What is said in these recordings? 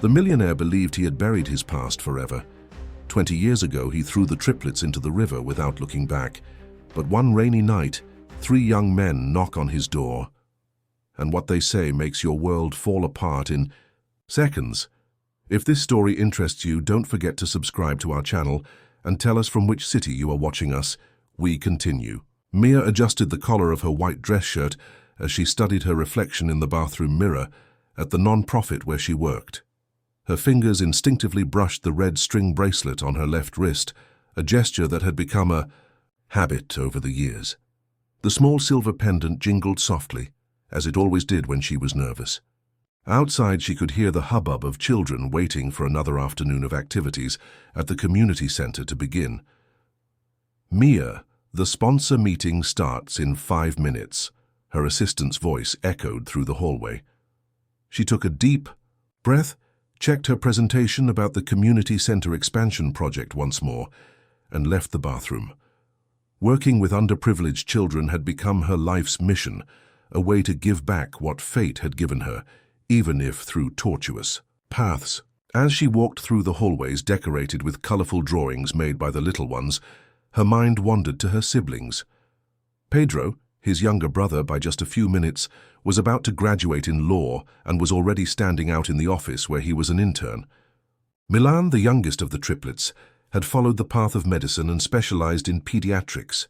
The millionaire believed he had buried his past forever. 20 years ago, he threw the triplets into the river without looking back. But one rainy night, 3 young men knock on his door. And what they say makes your world fall apart in seconds. If this story interests you, don't forget to subscribe to our channel and tell us from which city you are watching us. We continue. Mia adjusted the collar of her white dress shirt as she studied her reflection in the bathroom mirror at the non-profit where she worked. Her fingers instinctively brushed the red string bracelet on her left wrist, a gesture that had become a habit over the years. The small silver pendant jingled softly, as it always did when she was nervous. Outside, she could hear the hubbub of children waiting for another afternoon of activities at the community center to begin. Mia, the sponsor meeting starts in 5 minutes. Her assistant's voice echoed through the hallway. She took a deep breath, checked her presentation about the community center expansion project once more, and left the bathroom. Working with underprivileged children had become her life's mission, a way to give back what fate had given her, even if through tortuous paths. As she walked through the hallways decorated with colorful drawings made by the little ones, her mind wandered to her siblings. Pedro, his younger brother by just a few minutes, was about to graduate in law and was already standing out in the office where he was an intern. Milan, the youngest of the triplets, had followed the path of medicine and specialized in pediatrics.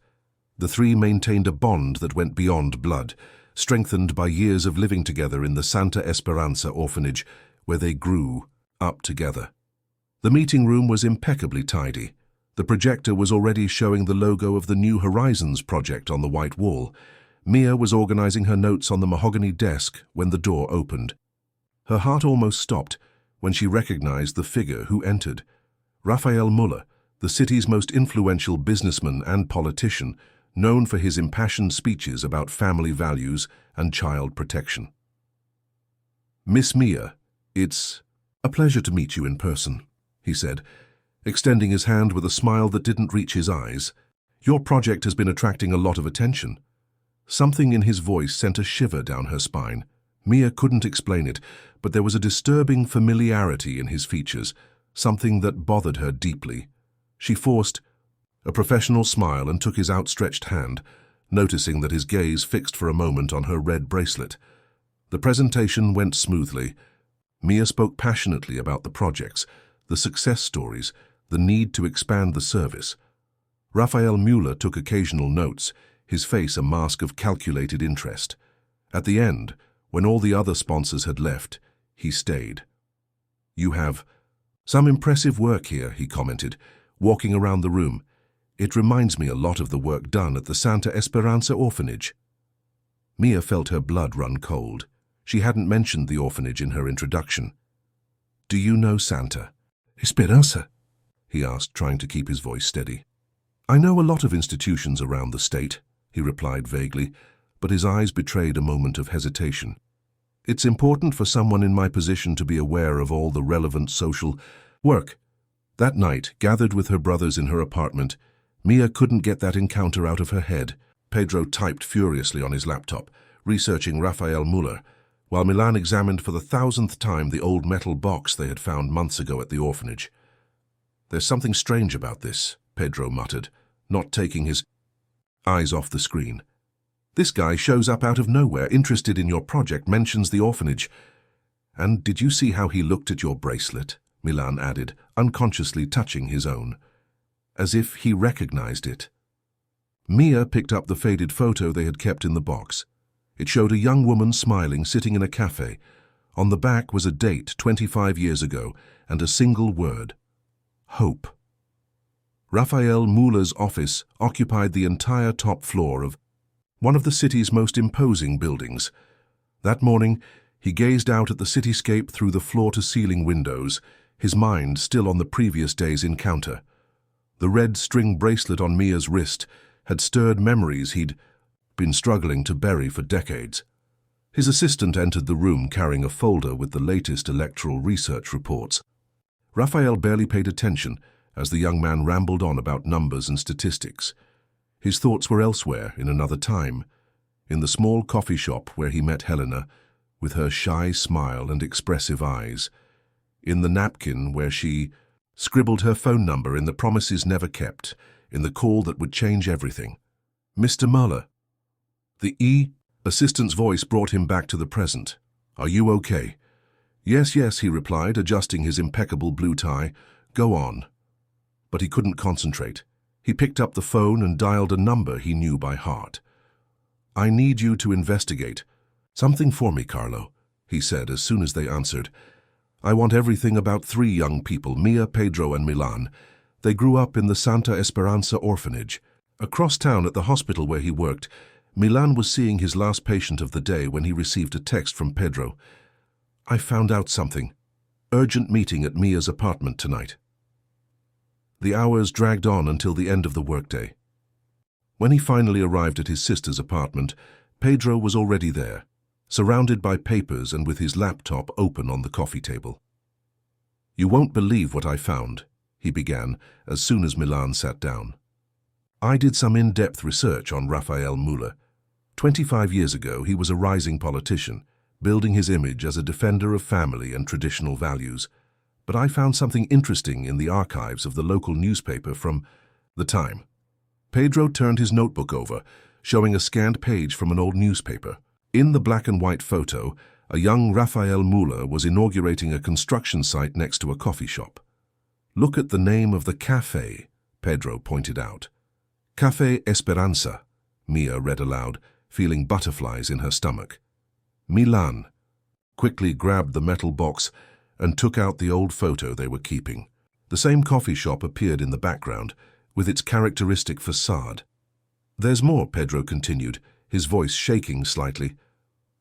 The 3 maintained a bond that went beyond blood, strengthened by years of living together in the Santa Esperanza orphanage, where they grew up together. The meeting room was impeccably tidy. The projector was already showing the logo of the New Horizons project on the white wall. Mia was organizing her notes on the mahogany desk when the door opened. Her heart almost stopped when she recognized the figure who entered. Raphael Muller, the city's most influential businessman and politician, known for his impassioned speeches about family values and child protection. "Miss Mia, it's a pleasure to meet you in person," he said, extending his hand with a smile that didn't reach his eyes. "Your project has been attracting a lot of attention." Something in his voice sent a shiver down her spine. Mia couldn't explain it, but there was a disturbing familiarity in his features, something that bothered her deeply. She forced a professional smile and took his outstretched hand, noticing that his gaze fixed for a moment on her red bracelet. The presentation went smoothly. Mia spoke passionately about the projects, the success stories, the need to expand the service. Raphael Muller took occasional notes, his face a mask of calculated interest. At the end, when all the other sponsors had left, he stayed. "You have some impressive work here," he commented, walking around the room. "It reminds me a lot of the work done at the Santa Esperanza orphanage." Mia felt her blood run cold. She hadn't mentioned the orphanage in her introduction. "Do you know Santa Esperanza?" he asked, trying to keep his voice steady. "I know a lot of institutions around the state," he replied vaguely, but his eyes betrayed a moment of hesitation. "It's important for someone in my position to be aware of all the relevant social work." That night, gathered with her brothers in her apartment, Mia couldn't get that encounter out of her head. Pedro typed furiously on his laptop, researching Raphael Muller, while Milan examined for the 1,000th time the old metal box they had found months ago at the orphanage. "There's something strange about this," Pedro muttered, not taking his eyes off the screen. "This guy shows up out of nowhere, interested in your project, mentions the orphanage. And did you see how he looked at your bracelet?" Milan added, unconsciously touching his own, as if he recognized it. Mia picked up the faded photo they had kept in the box. It showed a young woman smiling, sitting in a cafe. On the back was a date 25 years ago and a single word: hope. Raphael Muller's office occupied the entire top floor of one of the city's most imposing buildings. That morning, he gazed out at the cityscape through the floor-to-ceiling windows, his mind still on the previous day's encounter. The red string bracelet on Mia's wrist had stirred memories he'd been struggling to bury for decades. His assistant entered the room carrying a folder with the latest electoral research reports. Raphael barely paid attention as the young man rambled on about numbers and statistics. His thoughts were elsewhere, in another time, in the small coffee shop where he met Helena, with her shy smile and expressive eyes. in the napkin where she scribbled her phone number in the promises never kept, in the call that would change everything. "Mr. Muller." The assistant's voice brought him back to the present. "Are you okay?" "Yes, yes," he replied, adjusting his impeccable blue tie. "Go on." But he couldn't concentrate. He picked up the phone and dialed a number he knew by heart. "I need you to investigate something for me, Carlo," he said as soon as they answered. "I want everything about 3 young people, Mia, Pedro, and Milan. They grew up in the Santa Esperanza orphanage. Across town at the hospital where he worked, Milan was seeing his last patient of the day when he received a text from Pedro. I found out something. Urgent meeting at Mia's apartment tonight." The hours dragged on until the end of the workday. When he finally arrived at his sister's apartment, Pedro was already there, surrounded by papers and with his laptop open on the coffee table. "You won't believe what I found," he began as soon as Milan sat down. "I did some in-depth research on Raphael Muller. 25 years ago, he was a rising politician, building his image as a defender of family and traditional values. But I found something interesting in the archives of the local newspaper from the time." Pedro turned his notebook over, showing a scanned page from an old newspaper. In the black and white photo, a young Raphael Muller was inaugurating a construction site next to a coffee shop. "Look at the name of the cafe," Pedro pointed out. "Café Esperanza," Mia read aloud, feeling butterflies in her stomach. Milan quickly grabbed the metal box and took out the old photo they were keeping. The same coffee shop appeared in the background, with its characteristic facade. "There's more," Pedro continued, his voice shaking slightly.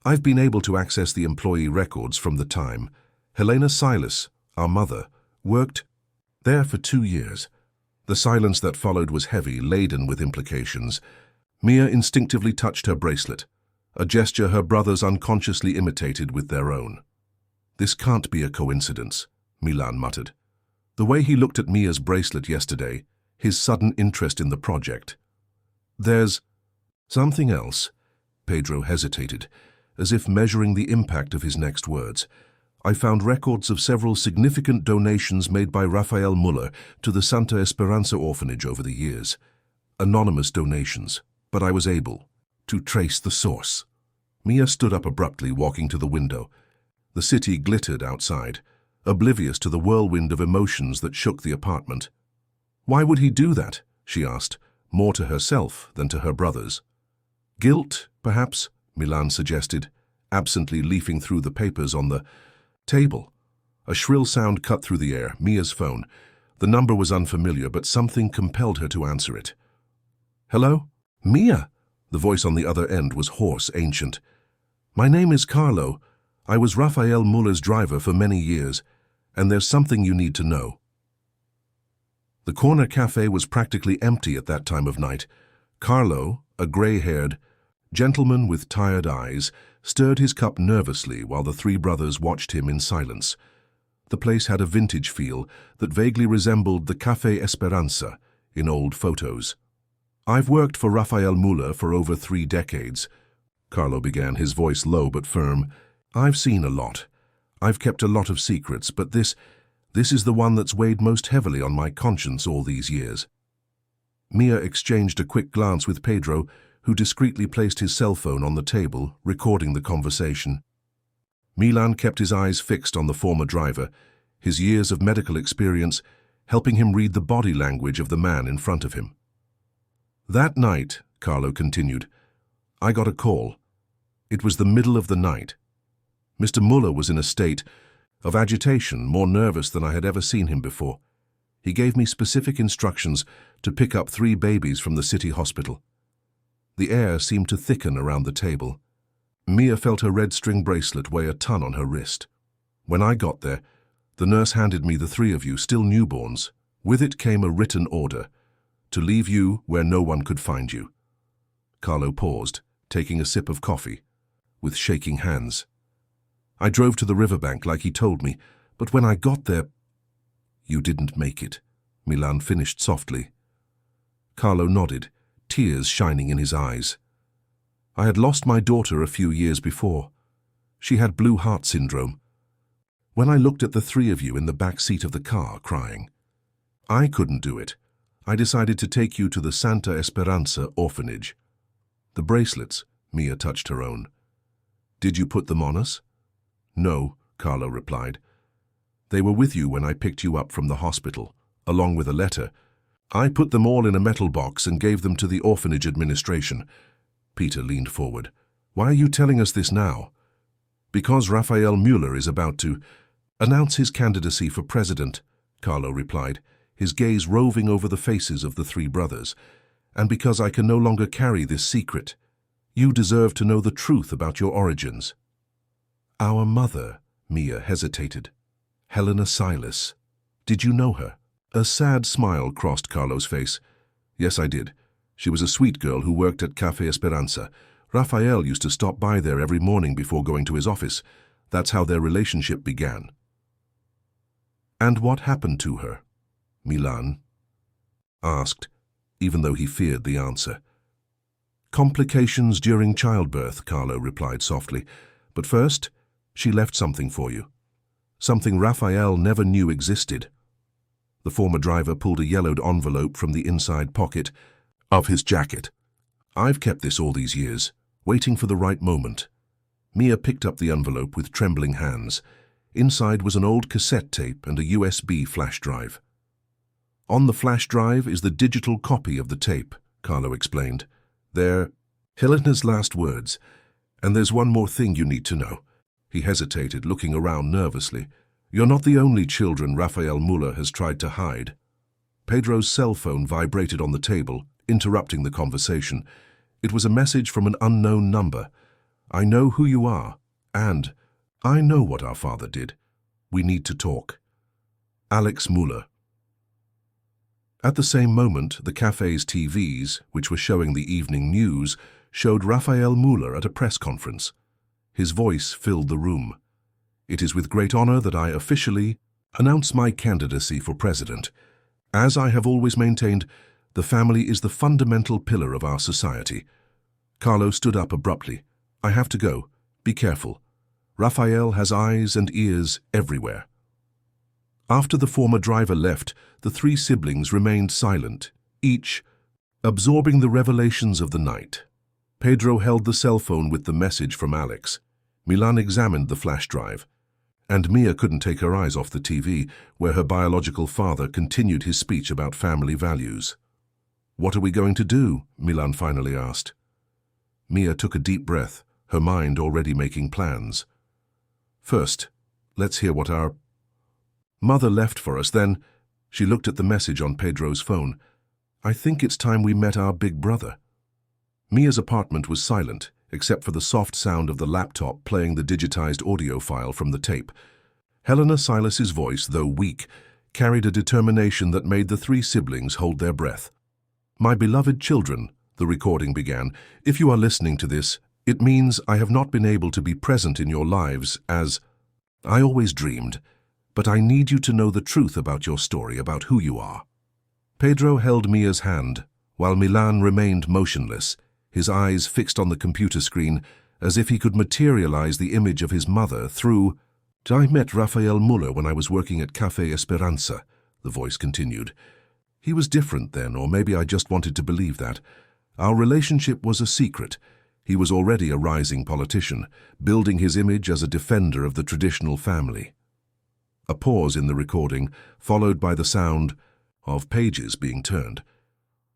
"I've been able to access the employee records from the time. Helena Silas, our mother, worked there for 2 years. The silence that followed was heavy, laden with implications. Mia instinctively touched her bracelet, a gesture her brothers unconsciously imitated with their own. "This can't be a coincidence," Milan muttered. The way he looked at Mia's bracelet yesterday, his sudden interest in the project. "There's something else," Pedro hesitated, as if measuring the impact of his next words. "I found records of several significant donations made by Raphael Muller to the Santa Esperanza orphanage over the years. Anonymous donations, but I was able to trace the source." Mia stood up abruptly, walking to the window. The city glittered outside, oblivious to the whirlwind of emotions that shook the apartment. "Why would he do that?" she asked, more to herself than to her brothers. "Guilt, perhaps," Milan suggested, absently leafing through the papers on the table. A shrill sound cut through the air, Mia's phone. The number was unfamiliar, but something compelled her to answer it. "Hello? Mia?" The voice on the other end was hoarse, ancient. "My name is Carlo. I was Raphael Muller's driver for many years, and there's something you need to know." The corner cafe was practically empty at that time of night. Carlo, a gray-haired gentleman with tired eyes, stirred his cup nervously while the 3 brothers watched him in silence. The place had a vintage feel that vaguely resembled the Café Esperanza in old photos. "I've worked for Raphael Muller for over 3 decades, Carlo began, his voice low but firm. "I've seen a lot. I've kept a lot of secrets, but this is the one that's weighed most heavily on my conscience all these years." Mia exchanged a quick glance with Pedro, who discreetly placed his cell phone on the table, recording the conversation. Milan kept his eyes fixed on the former driver, his years of medical experience helping him read the body language of the man in front of him. "That night," Carlo continued, "I got a call. It was the middle of the night. Mr. Muller was in a state of agitation, more nervous than I had ever seen him before. He gave me specific instructions to pick up 3 babies from the city hospital." The air seemed to thicken around the table. Mia felt her red string bracelet weigh a ton on her wrist. "When I got there, the nurse handed me the 3 of you, still newborns. With it came a written order to leave you where no one could find you." Carlo paused, taking a sip of coffee, with shaking hands. "I drove to the riverbank like he told me, but when I got there—" "You didn't make it," Milan finished softly. Carlo nodded, tears shining in his eyes. "I had lost my daughter a few years before. She had blue heart syndrome. when I looked at the three of you in the back seat of the car crying. I couldn't do it. I decided to take you to the Santa Esperanza orphanage. The bracelets, Mia touched her own. Did you put them on us? No, Carlo replied. They were with you when I picked you up from the hospital, along with a letter. I put them all in a metal box and gave them to the orphanage administration. Peter leaned forward. Why are you telling us this now? Because Raphael Mueller is about to announce his candidacy for president, Carlo replied, his gaze roving over the faces of the three brothers. And because I can no longer carry this secret. You deserve to know the truth about your origins. Our mother, Mia hesitated. Helena Silas. Did you know her? A sad smile crossed Carlo's face. Yes, I did. She was a sweet girl who worked at Café Esperanza. Raphael used to stop by there every morning before going to his office. That's how their relationship began. And what happened to her? Milan asked, even though he feared the answer. Complications during childbirth, Carlo replied softly. But first, she left something for you. Something Raphael never knew existed. The former driver pulled a yellowed envelope from the inside pocket of his jacket. I've kept this all these years, waiting for the right moment. Mia picked up the envelope with trembling hands. Inside was an old cassette tape and a USB flash drive. On the flash drive is the digital copy of the tape, Carlo explained. They're Helena's last words. And there's one more thing you need to know. He hesitated, looking around nervously. You're not the only children Raphael Mueller has tried to hide. Pedro's cell phone vibrated on the table, interrupting the conversation. It was a message from an unknown number. I know who you are, and I know what our father did. We need to talk. Alex Mueller. At the same moment, the cafe's TVs, which were showing the evening news, showed Raphael Mueller at a press conference. His voice filled the room. It is with great honor that I officially announce my candidacy for president. As I have always maintained, the family is the fundamental pillar of our society. Carlo stood up abruptly. I have to go. Be careful. Raphael has eyes and ears everywhere. After the former driver left, the three siblings remained silent, each absorbing the revelations of the night. Pedro held the cell phone with the message from Alex. Milan examined the flash drive. And Mia couldn't take her eyes off the TV, where her biological father continued his speech about family values. What are we going to do? Milan finally asked. Mia took a deep breath, her mind already making plans. First, let's hear what our mother left for us. Then she looked at the message on Pedro's phone. I think it's time we met our big brother. Mia's apartment was silent, except for the soft sound of the laptop playing the digitized audio file from the tape. Helena Silas's voice, though weak, carried a determination that made the three siblings hold their breath. My beloved children, the recording began, if you are listening to this, it means I have not been able to be present in your lives as I always dreamed, but I need you to know the truth about your story, about who you are. Pedro held Mia's hand, while Milan remained motionless, his eyes fixed on the computer screen, as if he could materialize the image of his mother through. I met Raphael Mueller when I was working at Café Esperanza, the voice continued. He was different then, or maybe I just wanted to believe that. Our relationship was a secret. He was already a rising politician, building his image as a defender of the traditional family. A pause in the recording, followed by the sound of pages being turned.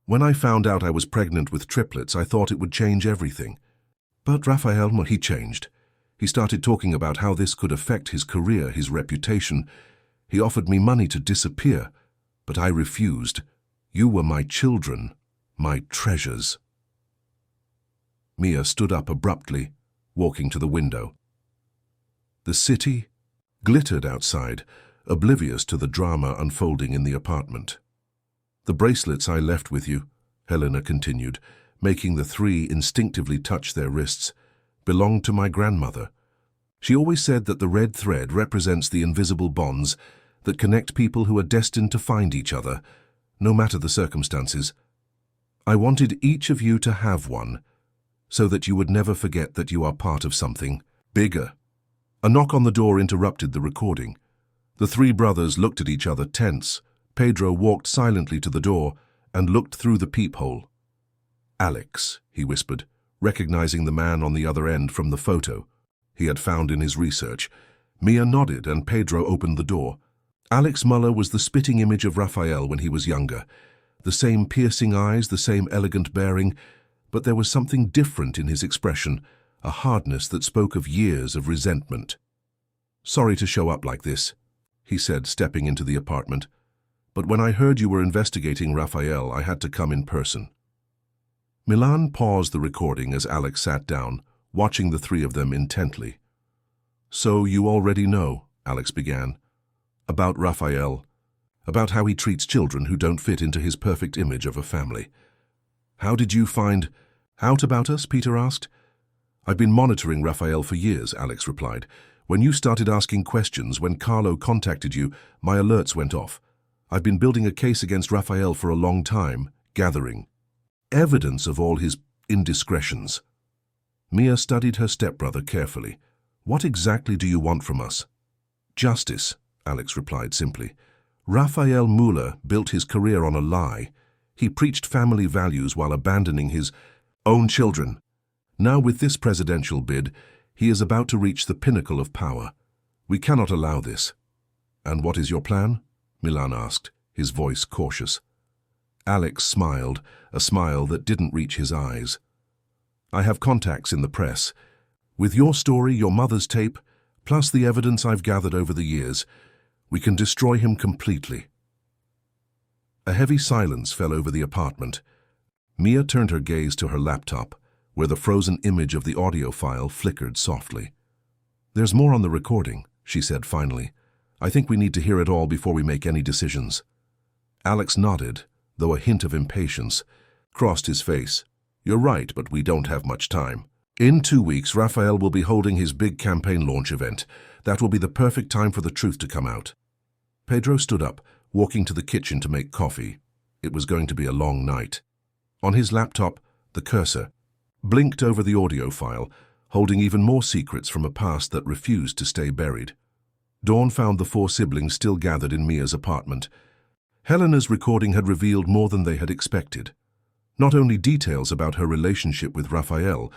When I found out I was pregnant with triplets, I thought it would change everything. But Raphael, he changed. He started talking about how this could affect his career, his reputation. He offered me money to disappear, but I refused. You were my children, my treasures. Mia stood up abruptly, walking to the window. The city glittered outside, oblivious to the drama unfolding in the apartment. The bracelets I left with you, Helena continued, making the three instinctively touch their wrists, belonged to my grandmother. She always said that the red thread represents the invisible bonds that connect people who are destined to find each other, no matter the circumstances. I wanted each of you to have one, so that you would never forget that you are part of something bigger. A knock on the door interrupted the recording. The three brothers looked at each other tense. Pedro walked silently to the door and looked through the peephole. "Alex," he whispered, recognizing the man on the other end from the photo he had found in his research. Mia nodded and Pedro opened the door. Alex Muller was the spitting image of Raphael when he was younger. The same piercing eyes, the same elegant bearing, but there was something different in his expression, a hardness that spoke of years of resentment. "Sorry to show up like this," he said, stepping into the apartment. "But when I heard you were investigating Raphael, I had to come in person." Milan paused the recording as Alex sat down, watching the three of them intently. "So you already know," Alex began, "about Raphael, about how he treats children who don't fit into his perfect image of a family. How did you find out about us?" Peter asked. "I've been monitoring Raphael for years," Alex replied. "When you started asking questions, when Carlo contacted you, my alerts went off. I've been building a case against Raphael for a long time, gathering evidence of all his indiscretions." Mia studied her stepbrother carefully. "What exactly do you want from us?" "Justice," Alex replied simply. "Raphael Muller built his career on a lie. He preached family values while abandoning his own children. Now with this presidential bid, he is about to reach the pinnacle of power. We cannot allow this." "And what is your plan?" Milan asked, his voice cautious. Alex smiled, a smile that didn't reach his eyes. "I have contacts in the press. With your story, your mother's tape, plus the evidence I've gathered over the years, we can destroy him completely." A heavy silence fell over the apartment. Mia turned her gaze to her laptop, where the frozen image of the audio file flickered softly. "There's more on the recording," she said finally. "I think we need to hear it all before we make any decisions." Alex nodded, though a hint of impatience crossed his face. "You're right, but we don't have much time. In 2 weeks, Raphael will be holding his big campaign launch event. That will be the perfect time for the truth to come out." Pedro stood up, walking to the kitchen to make coffee. It was going to be a long night. On his laptop, the cursor blinked over the audio file, holding even more secrets from a past that refused to stay buried. Dawn found the four siblings still gathered in Mia's apartment. Helena's recording had revealed more than they had expected. Not only details about her relationship with Raphael,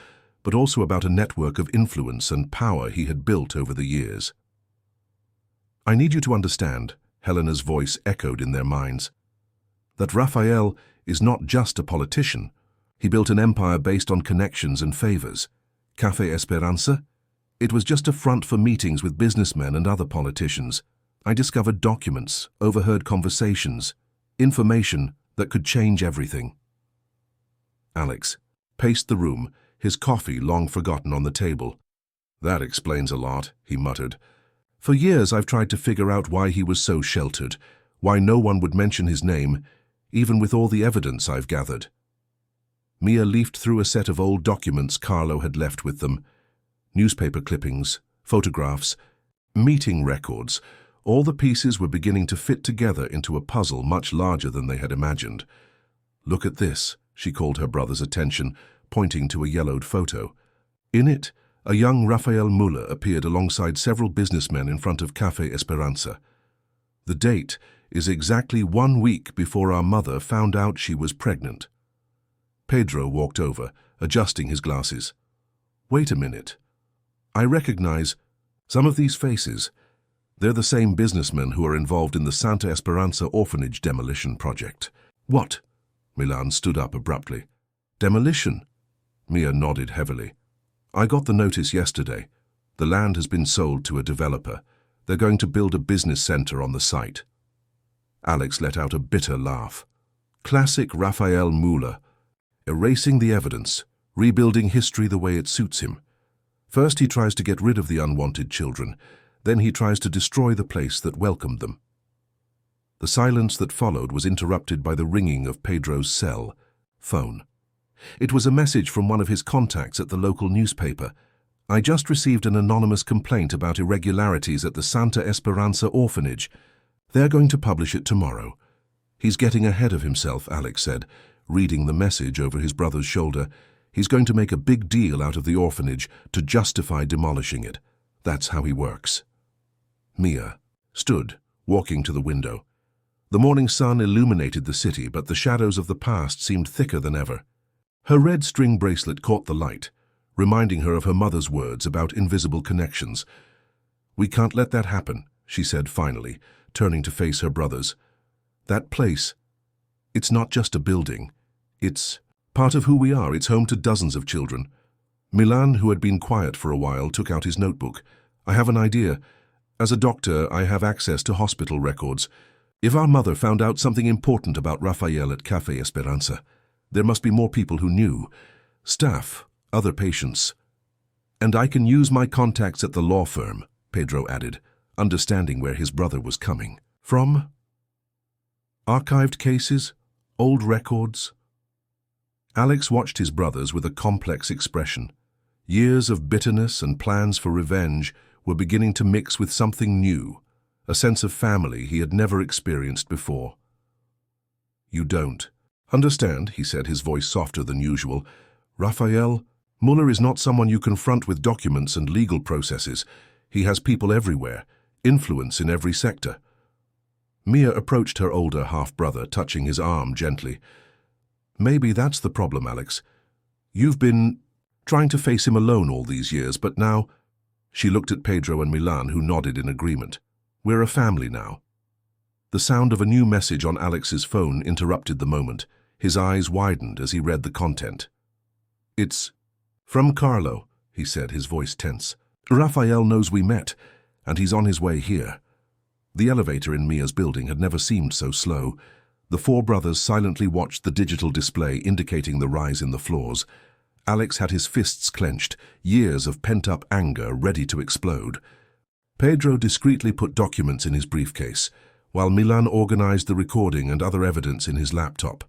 but also about a network of influence and power he had built over the years. "I need you to understand," Helena's voice echoed in their minds, "that Raphael is not just a politician. He built an empire based on connections and favors. Café Esperanza? It was just a front for meetings with businessmen and other politicians. I discovered documents, overheard conversations, information that could change everything." Alex paced the room, his coffee long forgotten on the table. "That explains a lot," he muttered. "For years I've tried to figure out why he was so sheltered, why no one would mention his name, even with all the evidence I've gathered." Mia leafed through a set of old documents Carlo had left with them. Newspaper clippings, photographs, meeting records. All the pieces were beginning to fit together into a puzzle much larger than they had imagined. "Look at this," she called her brother's attention, pointing to a yellowed photo. In it, a young Raphael Muller appeared alongside several businessmen in front of Café Esperanza. "The date is exactly 1 week before our mother found out she was pregnant." Pedro walked over, adjusting his glasses. "Wait a minute. I recognize some of these faces. They're the same businessmen who are involved in the Santa Esperanza orphanage demolition project." "What?" Milan stood up abruptly. "Demolition?" Mia nodded heavily. "I got the notice yesterday. The land has been sold to a developer. They're going to build a business center on the site." Alex let out a bitter laugh. Classic Raphael Muller, erasing the evidence, rebuilding history the way it suits him. First he tries to get rid of the unwanted children, then he tries to destroy the place that welcomed them. The silence that followed was interrupted by the ringing of Pedro's cell phone. It was a message from one of his contacts at the local newspaper. "I just received an anonymous complaint about irregularities at the Santa Esperanza orphanage. They're going to publish it tomorrow." "He's getting ahead of himself," Alex said, reading the message over his brother's shoulder. "He's going to make a big deal out of the orphanage to justify demolishing it. That's how he works. Mia stood, walking to the window. The morning sun illuminated the city, but the shadows of the past seemed thicker than ever. Her red string bracelet caught the light, reminding her of her mother's words about invisible connections. "We can't let that happen," she said finally, turning to face her brothers. "That place, it's not just a building. It's part of who we are. It's home to dozens of children." Milan, who had been quiet for a while, took out his notebook. "I have an idea. As a doctor, I have access to hospital records. If our mother found out something important about Rafael at Café Esperanza, there must be more people who knew. Staff, other patients. And I can use my contacts at the law firm," Pedro added, understanding where his brother was coming from. Archived cases? Old records? Alex watched his brothers with a complex expression. Years of bitterness and plans for revenge were beginning to mix with something new, a sense of family he had never experienced before. "You don't understand," he said, his voice softer than usual. "Rafael, Muller is not someone you confront with documents and legal processes. He has people everywhere, influence in every sector." Mia approached her older half-brother, touching his arm gently. "Maybe that's the problem, Alex. You've been trying to face him alone all these years, but now—" She looked at Pedro and Milan, who nodded in agreement. "We're a family now." The sound of a new message on Alex's phone interrupted the moment. His eyes widened as he read the content. "It's from Carlo," he said, his voice tense. "Rafael knows we met, and he's on his way here." The elevator in Mia's building had never seemed so slow. The four brothers silently watched the digital display indicating the rise in the floors. Alex had his fists clenched, years of pent-up anger ready to explode. Pedro discreetly put documents in his briefcase, while Milan organized the recording and other evidence in his laptop.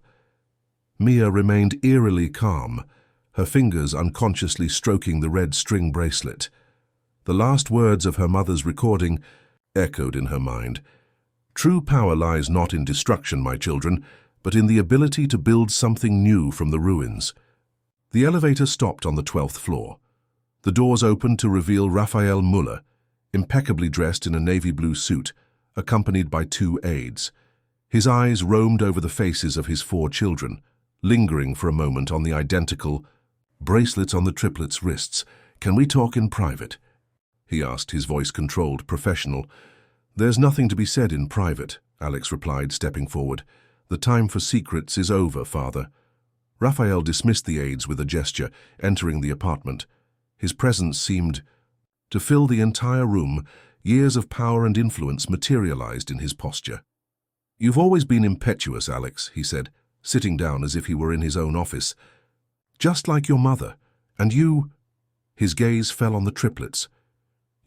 Mia remained eerily calm, her fingers unconsciously stroking the red string bracelet. The last words of her mother's recording echoed in her mind. "True power lies not in destruction, my children, but in the ability to build something new from the ruins." The elevator stopped on the 12th floor. The doors opened to reveal Rafael Muller, impeccably dressed in a navy blue suit, accompanied by 2 aides. His eyes roamed over the faces of his 4 children, lingering for a moment on the identical bracelets on the triplets' wrists. "Can we talk in private?" he asked, his voice controlled, professional. "There's nothing to be said in private," Alex replied, stepping forward. "The time for secrets is over, Father." Rafael dismissed the aides with a gesture, entering the apartment. His presence seemed to fill the entire room. Years of power and influence materialized in his posture. "You've always been impetuous, Alex," he said, sitting down as if he were in his own office. "Just like your mother. And you—" His gaze fell on the triplets.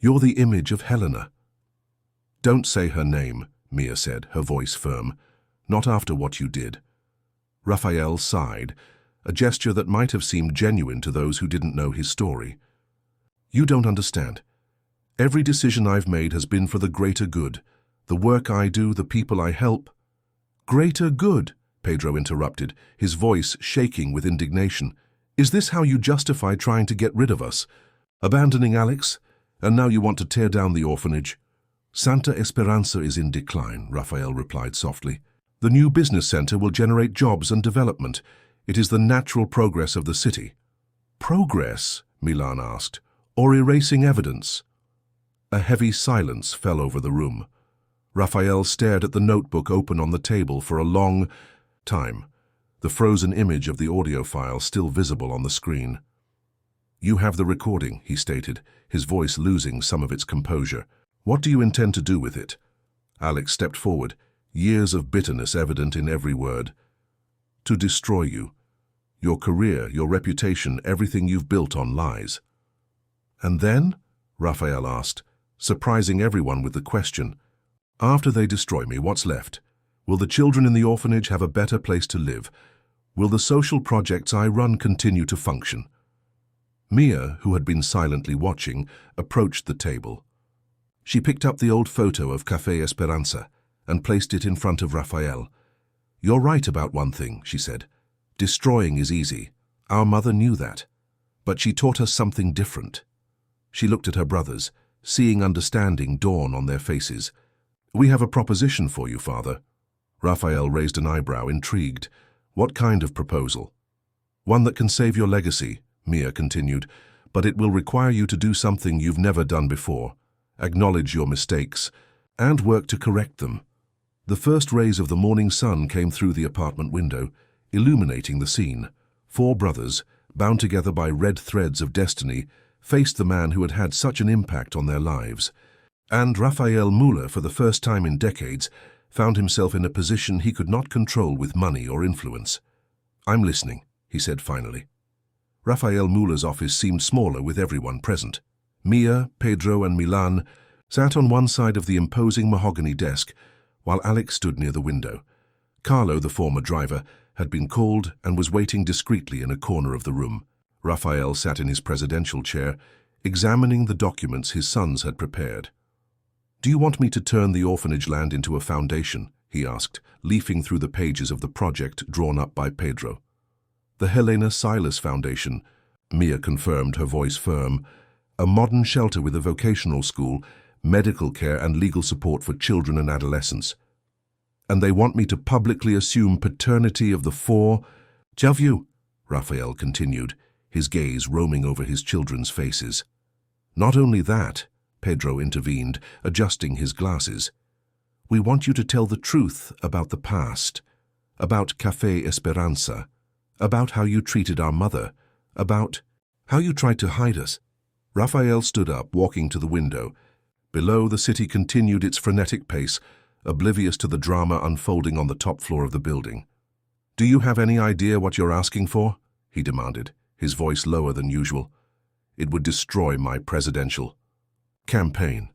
"You're the image of Helena." "Don't say her name," Mia said, her voice firm. "Not after what you did." Rafael sighed, a gesture that might have seemed genuine to those who didn't know his story. "You don't understand. Every decision I've made has been for the greater good. The work I do, the people I help—" "Greater good," Pedro interrupted, his voice shaking with indignation. "Is this how you justify trying to get rid of us? Abandoning Alex? And now you want to tear down the orphanage?" "Santa Esperanza is in decline," Rafael replied softly. "The new business center will generate jobs and development. It is the natural progress of the city." "Progress?" Milan asked. "Or erasing evidence?" A heavy silence fell over the room. Rafael stared at the notebook open on the table for a long time, the frozen image of the audio file still visible on the screen. "You have the recording," he stated, his voice losing some of its composure. "What do you intend to do with it?" Alex stepped forward, years of bitterness evident in every word. "To destroy you. Your career, your reputation, everything you've built on lies." "And then?" Rafael asked, surprising everyone with the question. "After they destroy me, what's left? Will the children in the orphanage have a better place to live? Will the social projects I run continue to function?" Mia, who had been silently watching, approached the table. She picked up the old photo of Café Esperanza and placed it in front of Rafael. "You're right about one thing," she said. "Destroying is easy. Our mother knew that. But she taught us something different." She looked at her brothers, seeing understanding dawn on their faces. "We have a proposition for you, Father." Raphael raised an eyebrow, intrigued. "What kind of proposal?" "One that can save your legacy," Mia continued, "but it will require you to do something you've never done before. Acknowledge your mistakes, and work to correct them." The first rays of the morning sun came through the apartment window, illuminating the scene. 4 brothers, bound together by red threads of destiny, faced the man who had had such an impact on their lives. And Raphael Müller, for the first time in decades, found himself in a position he could not control with money or influence. "I'm listening," he said finally. Raphael Müller's office seemed smaller with everyone present. Mia, Pedro, and Milan sat on one side of the imposing mahogany desk, while Alex stood near the window. Carlo, the former driver, had been called and was waiting discreetly in a corner of the room. Raphael sat in his presidential chair, examining the documents his sons had prepared. "Do you want me to turn the orphanage land into a foundation?" he asked, leafing through the pages of the project drawn up by Pedro. "The Helena Silas Foundation," Mia confirmed, her voice firm. "A modern shelter with a vocational school, medical care and legal support for children and adolescents. And they want me to publicly assume paternity of the 4... Javiu," Raphael continued, his gaze roaming over his children's faces. "Not only that," Pedro intervened, adjusting his glasses. "We want you to tell the truth about the past, about Café Esperanza, about how you treated our mother, about how you tried to hide us." Raphael stood up, walking to the window. Below, the city continued its frenetic pace, oblivious to the drama unfolding on the top floor of the building. "Do you have any idea what you're asking for?" he demanded, his voice lower than usual. "It would destroy my presidential campaign."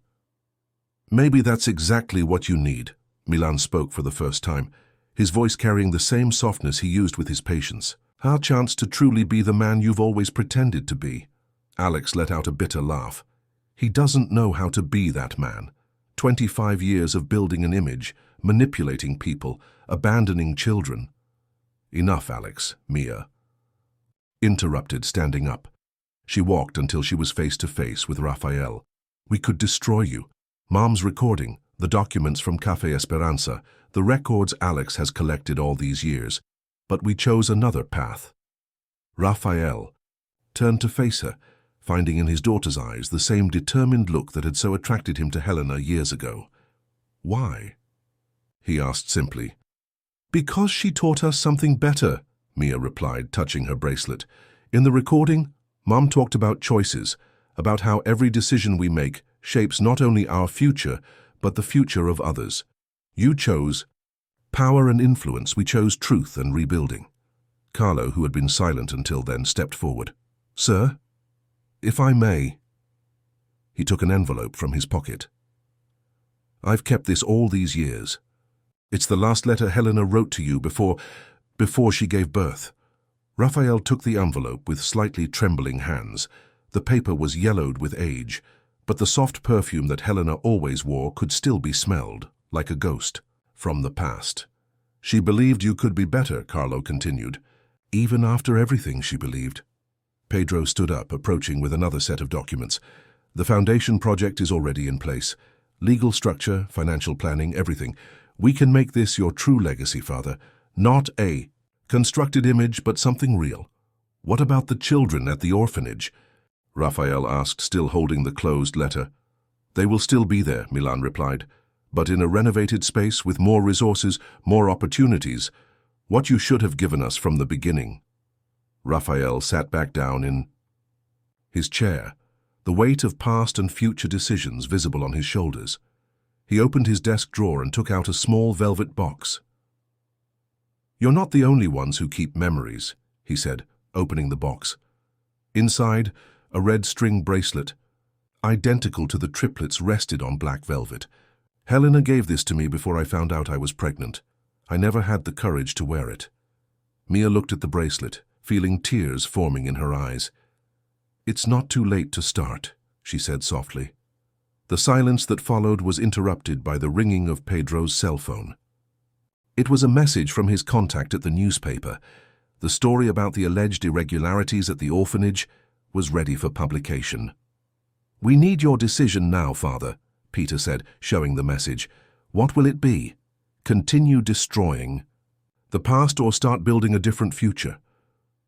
"Maybe that's exactly what you need," Milan spoke for the first time, his voice carrying the same softness he used with his patients. "Our chance to truly be the man you've always pretended to be." Alex let out a bitter laugh. "He doesn't know how to be that man. 25 years of building an image, manipulating people, abandoning children." "Enough, Alex," Mia interrupted, standing up. She walked until she was face to face with Raphael. "We could destroy you. Mom's recording, the documents from Café Esperanza, the records Alex has collected all these years. But we chose another path." Raphael turned to face her, finding in his daughter's eyes the same determined look that had so attracted him to Helena years ago. "Why?" he asked simply. "Because she taught us something better," Mia replied, touching her bracelet. "In the recording, Mom talked about choices, about how every decision we make shapes not only our future, but the future of others. You chose power and influence. We chose truth and rebuilding." Carlo, who had been silent until then, stepped forward. "Sir, if I may." He took an envelope from his pocket. "I've kept this all these years. It's the last letter Helena wrote to you before she gave birth." Raphael took the envelope with slightly trembling hands. The paper was yellowed with age, but the soft perfume that Helena always wore could still be smelled, like a ghost, from the past. "She believed you could be better," Carlo continued. "Even after everything she believed." Pedro stood up, approaching with another set of documents. "The foundation project is already in place. Legal structure, financial planning, everything. We can make this your true legacy, Father. Not a constructed image, but something real." "What about the children at the orphanage?" Raphael asked, still holding the closed letter. "They will still be there," Milan replied, "but in a renovated space with more resources, more opportunities. What you should have given us from the beginning." Raphael sat back down in his chair, the weight of past and future decisions visible on his shoulders. He opened his desk drawer and took out a small velvet box. "You're not the only ones who keep memories," he said, opening the box. Inside, a red string bracelet, identical to the triplets, rested on black velvet. "Helena gave this to me before I found out I was pregnant. I never had the courage to wear it." Mia looked at the bracelet, feeling tears forming in her eyes. "It's not too late to start," she said softly. The silence that followed was interrupted by the ringing of Pedro's cell phone. It was a message from his contact at the newspaper. The story about the alleged irregularities at the orphanage was ready for publication. "We need your decision now, Father," Peter said, showing the message. "What will it be? Continue destroying the past or start building a different future?"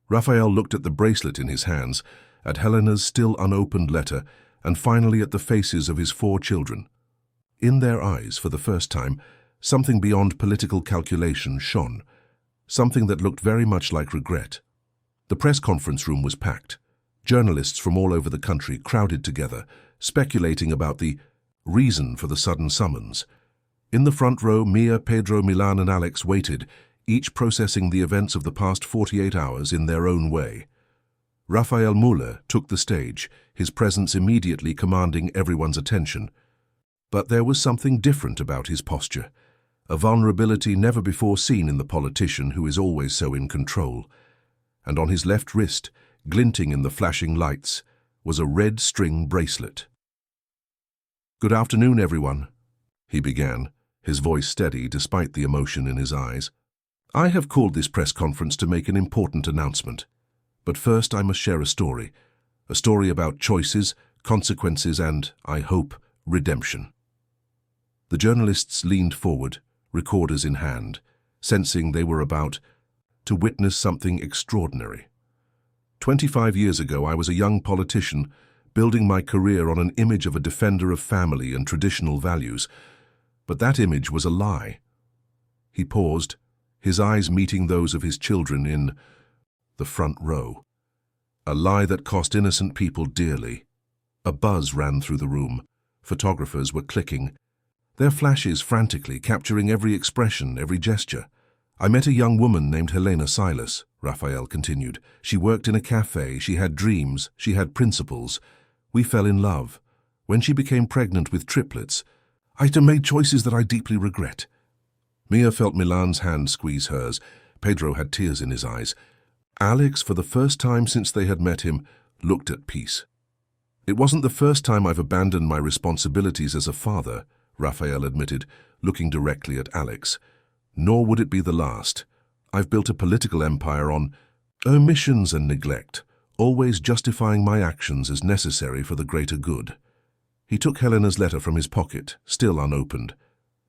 Raphael looked at the bracelet in his hands, at Helena's still unopened letter, and finally at the faces of his 4 children. In their eyes, for the first time, something beyond political calculation shone, something that looked very much like regret. The press conference room was packed. Journalists from all over the country crowded together, speculating about the reason for the sudden summons. In the front row, Mia, Pedro, Milan, and Alex waited, each processing the events of the past 48 hours in their own way. Raphael Müller took the stage, his presence immediately commanding everyone's attention. But there was something different about his posture, a vulnerability never before seen in the politician who is always so in control. And on his left wrist, glinting in the flashing lights, was a red string bracelet. "Good afternoon, everyone," he began, his voice steady despite the emotion in his eyes. "I have called this press conference to make an important announcement. But first I must share a story about choices, consequences, and, I hope, redemption." The journalists leaned forward, recorders in hand, sensing they were about to witness something extraordinary. 25 years ago, I was a young politician, building my career on an image of a defender of family and traditional values. But that image was a lie. He paused, his eyes meeting those of his children in the front row. A lie that cost innocent people dearly. A buzz ran through the room. Photographers were clicking, their flashes frantically capturing every expression, every gesture. "I met a young woman named Helena Silas," Raphael continued. "She worked in a cafe, she had dreams, she had principles. We fell in love. When she became pregnant with triplets, I made choices that I deeply regret." Mia felt Milan's hand squeeze hers. Pedro had tears in his eyes. Alex, for the first time since they had met him, looked at peace. "It wasn't the first time I've abandoned my responsibilities as a father," Raphael admitted, looking directly at Alex. "Nor would it be the last. I've built a political empire on omissions and neglect, always justifying my actions as necessary for the greater good." He took Helena's letter from his pocket, still unopened.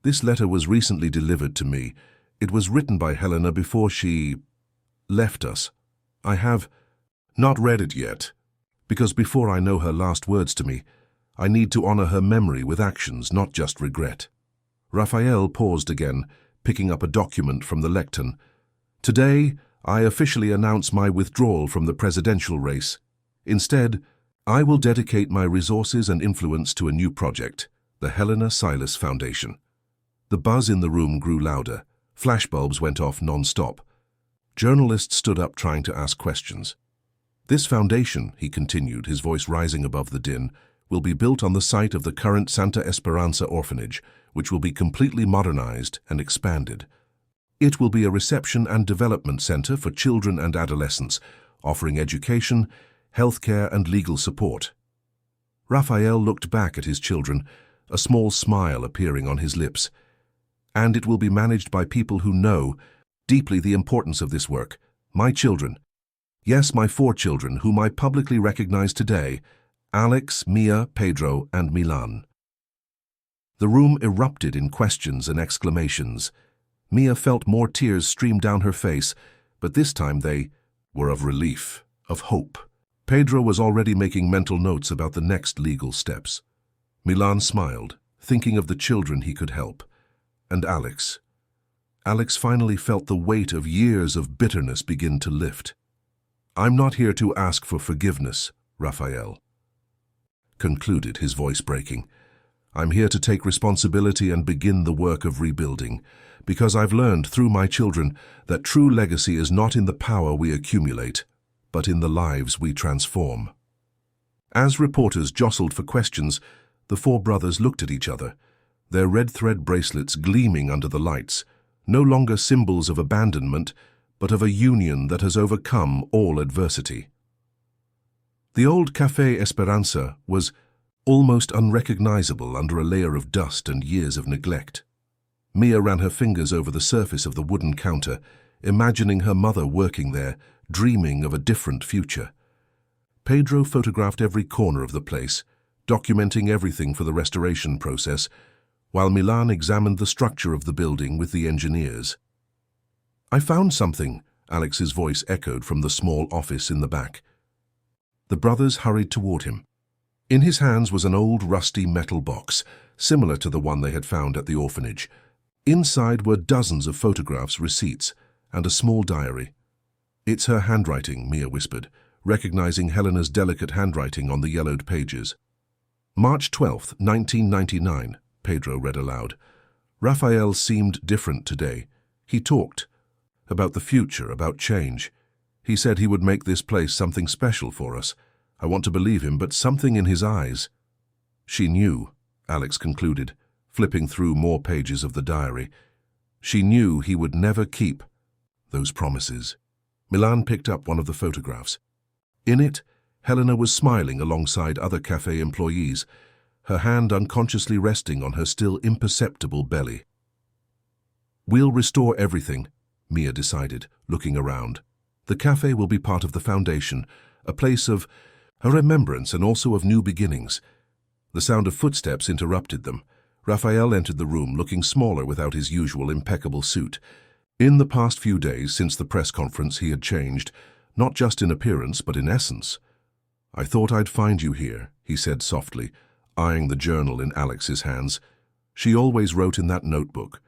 "This letter was recently delivered to me. It was written by Helena before she left us. I have not read it yet, because before I know her last words to me, I need to honor her memory with actions, not just regret." Raphael paused again, picking up a document from the lectern. "Today, I officially announce my withdrawal from the presidential race. Instead, I will dedicate my resources and influence to a new project, the Helena Silas Foundation." The buzz in the room grew louder. Flashbulbs went off non-stop. Journalists stood up trying to ask questions. "This foundation," he continued, his voice rising above the din, "will be built on the site of the current Santa Esperanza orphanage, which will be completely modernized and expanded. It will be a reception and development center for children and adolescents, offering education, healthcare, and legal support." Raphael looked back at his children, a small smile appearing on his lips. "And it will be managed by people who know deeply the importance of this work. My children. Yes, my 4 children, whom I publicly recognize today: Alex, Mia, Pedro, and Milan." The room erupted in questions and exclamations. Mia felt more tears stream down her face, but this time they were of relief, of hope. Pedro was already making mental notes about the next legal steps. Milan smiled, thinking of the children he could help. And Alex finally felt the weight of years of bitterness begin to lift. "I'm not here to ask for forgiveness," Raphael concluded, his voice breaking. "I'm here to take responsibility and begin the work of rebuilding, because I've learned through my children that true legacy is not in the power we accumulate, but in the lives we transform." As reporters jostled for questions, the 4 brothers looked at each other, their red thread bracelets gleaming under the lights, no longer symbols of abandonment, but of a union that has overcome all adversity. The old Café Esperanza was almost unrecognizable under a layer of dust and years of neglect. Mia ran her fingers over the surface of the wooden counter, imagining her mother working there, dreaming of a different future. Pedro photographed every corner of the place, documenting everything for the restoration process, while Milan examined the structure of the building with the engineers. "I found something," Alex's voice echoed from the small office in the back. The brothers hurried toward him. In his hands was an old rusty metal box, similar to the one they had found at the orphanage. Inside were dozens of photographs, receipts, and a small diary. "It's her handwriting," Mia whispered, recognizing Helena's delicate handwriting on the yellowed pages. "March 12th, 1999, Pedro read aloud. "Raphael seemed different today. He talked about the future, about change. He said he would make this place something special for us. I want to believe him, but something in his eyes." "She knew," Alex concluded, flipping through more pages of the diary. "She knew he would never keep those promises." Milan picked up one of the photographs. In it, Helena was smiling alongside other cafe employees, her hand unconsciously resting on her still imperceptible belly. "We'll restore everything," Mia decided, looking around. "The cafe will be part of the foundation, a place of a remembrance and also of new beginnings." The sound of footsteps interrupted them. Raphael entered the room, looking smaller without his usual impeccable suit. In the past few days since the press conference, he had changed, not just in appearance but in essence. "I thought I'd find you here," he said softly, eyeing the journal in Alex's hands. "She always wrote in that notebook.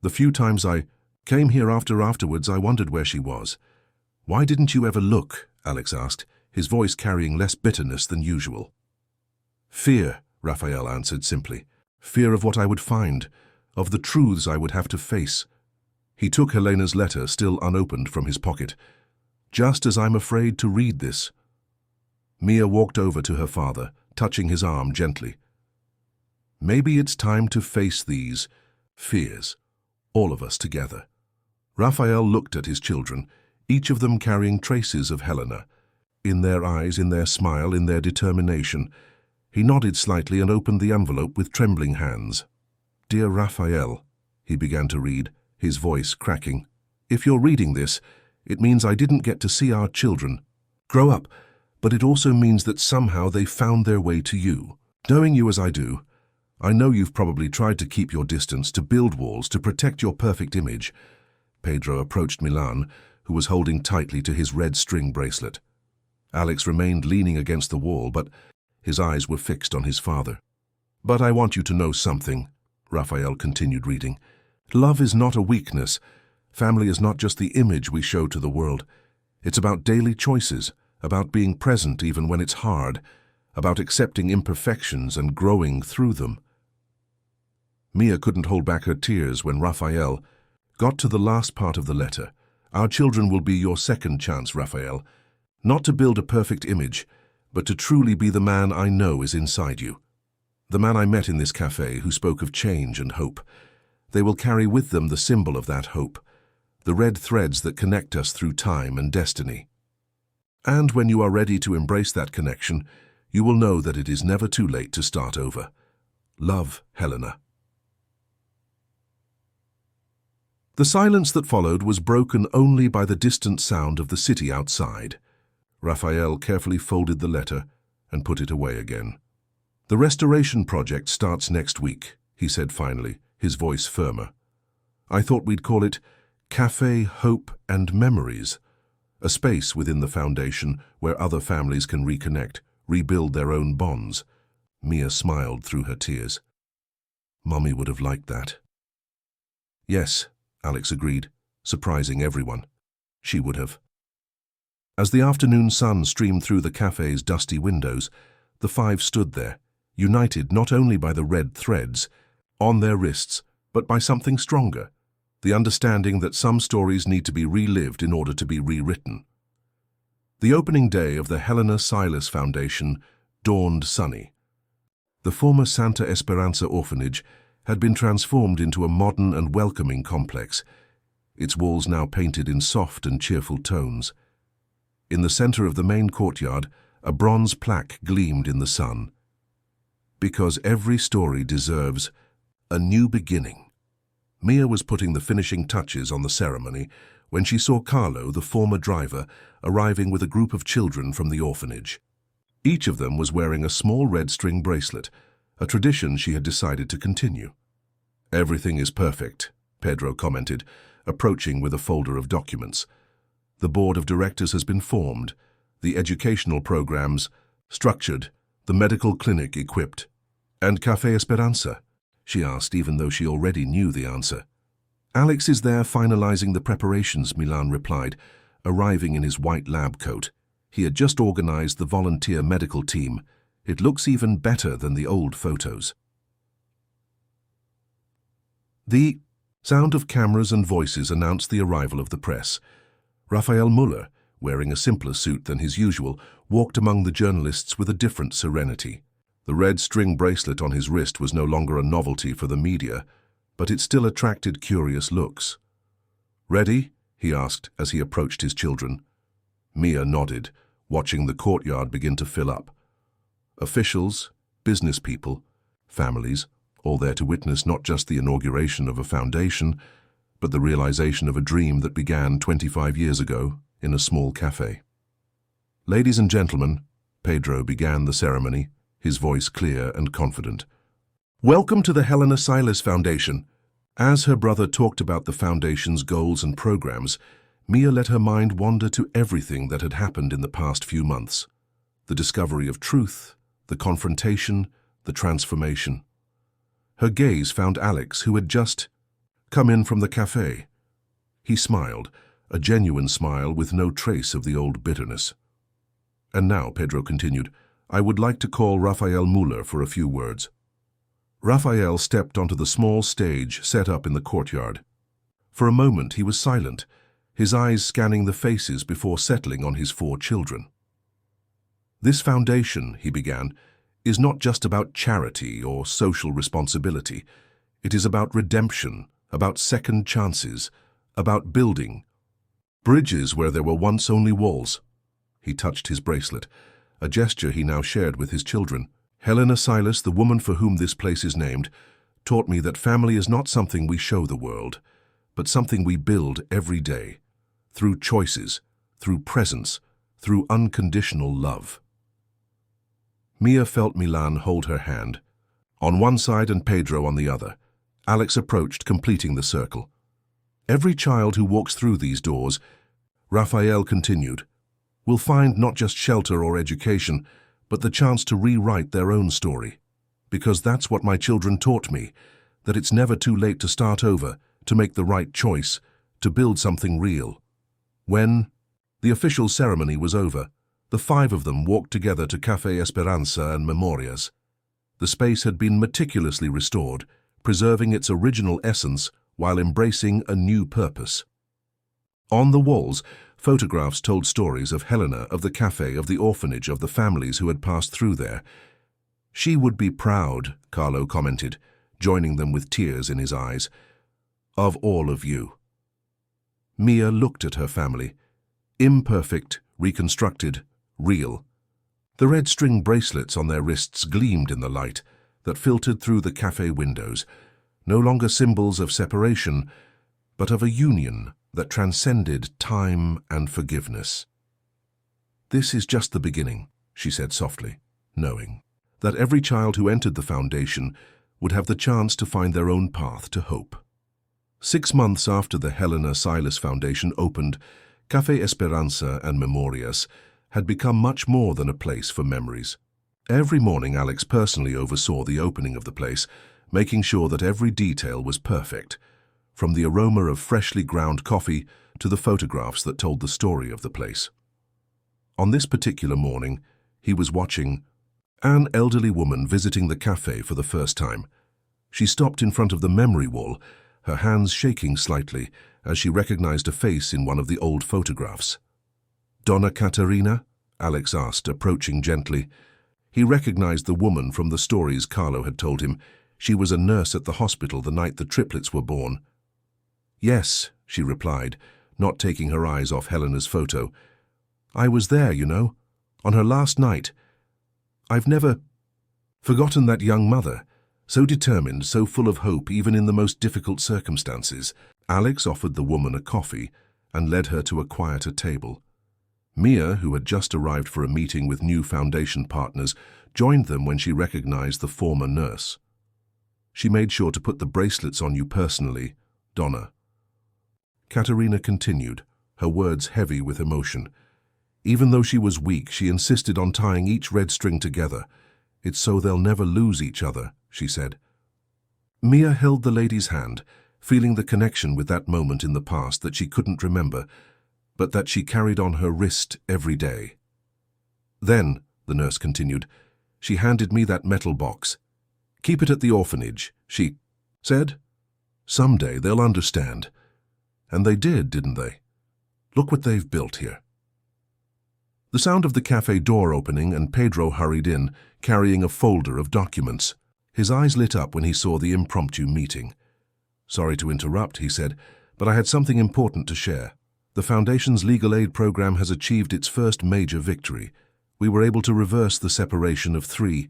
The few times I came here afterwards, I wondered where she was." "Why didn't you ever look?" Alex asked, his voice carrying less bitterness than usual. "Fear," Raphael answered simply. "Fear of what I would find, of the truths I would have to face." He took Helena's letter, still unopened, from his pocket. "Just as I'm afraid to read this." Mia walked over to her father, touching his arm gently. "Maybe it's time to face these fears, all of us together." Raphael looked at his children, each of them carrying traces of Helena. In their eyes, in their smile, in their determination. He nodded slightly and opened the envelope with trembling hands. "Dear Raphael," he began to read, his voice cracking. "If you're reading this, it means I didn't get to see our children grow up, but it also means that somehow they found their way to you. Knowing you as I do, I know you've probably tried to keep your distance, to build walls, to protect your perfect image." Pedro approached Milan, who was holding tightly to his red string bracelet. Alex remained leaning against the wall, but his eyes were fixed on his father. "But I want you to know something," Raphael continued reading. "Love is not a weakness. Family is not just the image we show to the world. It's about daily choices, about being present even when it's hard, about accepting imperfections and growing through them." Mia couldn't hold back her tears when Raphael got to the last part of the letter. "Our children will be your second chance, Raphael. Not to build a perfect image, but to truly be the man I know is inside you. The man I met in this cafe who spoke of change and hope. They will carry with them the symbol of that hope, the red threads that connect us through time and destiny. And when you are ready to embrace that connection, you will know that it is never too late to start over. Love, Helena." The silence that followed was broken only by the distant sound of the city outside. Raphael carefully folded the letter and put it away again. "The restoration project starts next week," he said finally, his voice firmer. "I thought we'd call it Cafe Hope and Memories, a space within the foundation where other families can reconnect, rebuild their own bonds." Mia smiled through her tears. "Mummy would have liked that." "Yes," Alex agreed, surprising everyone. "She would have." As the afternoon sun streamed through the cafe's dusty windows, the five stood there, united not only by the red threads on their wrists, but by something stronger, the understanding that some stories need to be relived in order to be rewritten. The opening day of the Helena Silas Foundation dawned sunny. The former Santa Esperanza orphanage had been transformed into a modern and welcoming complex, its walls now painted in soft and cheerful tones. In the center of the main courtyard, a bronze plaque gleamed in the sun. "Because every story deserves a new beginning." Mia was putting the finishing touches on the ceremony when she saw Carlo, the former driver, arriving with a group of children from the orphanage. Each of them was wearing a small red string bracelet, a tradition she had decided to continue. "Everything is perfect," Pedro commented, approaching with a folder of documents. "The board of directors has been formed, the educational programs structured, the medical clinic equipped." "And Café Esperanza?" she asked, even though she already knew the answer. "Alex is there finalizing the preparations," Milan replied, arriving in his white lab coat. He had just organized the volunteer medical team. It looks even better than the old photos. The sound of cameras and voices announced the arrival of the press. Raphael Muller, wearing a simpler suit than his usual, walked among the journalists with a different serenity. The red string bracelet on his wrist was no longer a novelty for the media, but it still attracted curious looks. "Ready?" he asked as he approached his children. Mia nodded, watching the courtyard begin to fill up. Officials, business people, families, all there to witness not just the inauguration of a foundation, but the realization of a dream that began 25 years ago in a small cafe. "Ladies and gentlemen," Pedro began the ceremony, his voice clear and confident. "Welcome to the Helena Silas Foundation." As her brother talked about the foundation's goals and programs, Mia let her mind wander to everything that had happened in the past few months. The discovery of truth, the confrontation, the transformation. Her gaze found Alex, who had just come in from the cafe. He smiled, a genuine smile with no trace of the old bitterness. "And now," Pedro continued, "I would like to call Raphael Muller for a few words." Raphael stepped onto the small stage set up in the courtyard. For a moment he was silent, his eyes scanning the faces before settling on his 4 children. "This foundation," he began, "is not just about charity or social responsibility. It is about redemption, about second chances, about building bridges where there were once only walls." He touched his bracelet, a gesture he now shared with his children. "Helena Silas, the woman for whom this place is named, taught me that family is not something we show the world, but something we build every day, through choices, through presence, through unconditional love." Mia felt Milan hold her hand. On one side and Pedro on the other, Alex approached, completing the circle. "Every child who walks through these doors," Raphael continued, "will find not just shelter or education, but the chance to rewrite their own story. Because that's what my children taught me, that it's never too late to start over, to make the right choice, to build something real." When the official ceremony was over, the 5 of them walked together to Café Esperanza and Memorias. The space had been meticulously restored, preserving its original essence while embracing a new purpose. On the walls, photographs told stories of Helena, of the cafe, of the orphanage, of the families who had passed through there. "She would be proud," Carlo commented, joining them with tears in his eyes, "of all of you." Mia looked at her family. Imperfect, reconstructed, real. The red string bracelets on their wrists gleamed in the light that filtered through the cafe windows, no longer symbols of separation, but of a union that transcended time and forgiveness. "This is just the beginning," she said softly, knowing that every child who entered the foundation would have the chance to find their own path to hope. 6 months after the Helena Silas Foundation opened, Café Esperanza and Memorias had become much more than a place for memories. Every morning Alex personally oversaw the opening of the place, making sure that every detail was perfect, from the aroma of freshly ground coffee to the photographs that told the story of the place. On this particular morning, he was watching an elderly woman visiting the cafe for the first time. She stopped in front of the memory wall, her hands shaking slightly as she recognized a face in one of the old photographs. "Donna Caterina?" Alex asked, approaching gently. He recognized the woman from the stories Carlo had told him. She was a nurse at the hospital the night the triplets were born. "Yes," she replied, not taking her eyes off Helena's photo. "I was there, you know, on her last night. I've never forgotten that young mother, so determined, so full of hope even in the most difficult circumstances." Alex offered the woman a coffee and led her to a quieter table. Mia, who had just arrived for a meeting with new foundation partners, joined them when she recognized the former nurse. She made sure to put the bracelets on you personally, Donna. Katerina continued, her words heavy with emotion. Even though she was weak, she insisted on tying each red string together. It's so they'll never lose each other, she said. Mia held the lady's hand, feeling the connection with that moment in the past that she couldn't remember, but that she carried on her wrist every day. Then, the nurse continued, she handed me that metal box. Keep it at the orphanage, she said. Someday they'll understand. And they did, didn't they? Look what they've built here. The sound of the cafe door opening and Pedro hurried in, carrying a folder of documents. His eyes lit up when he saw the impromptu meeting. Sorry to interrupt, he said, but I had something important to share. The Foundation's legal aid program has achieved its first major victory. We were able to reverse the separation of 3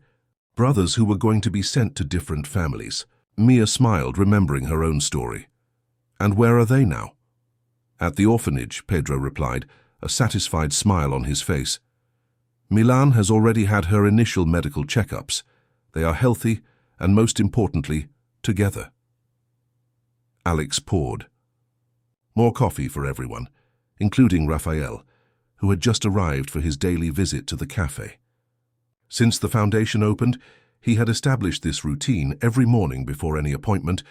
brothers who were going to be sent to different families. Mia smiled, remembering her own story. And where are they now? At the orphanage, Pedro replied, a satisfied smile on his face. Milan has already had her initial medical checkups. They are healthy and, most importantly, together. Alex poured. More coffee for everyone, including Raphael, who had just arrived for his daily visit to the cafe. Since the foundation opened, he had established this routine. Every morning before any appointment,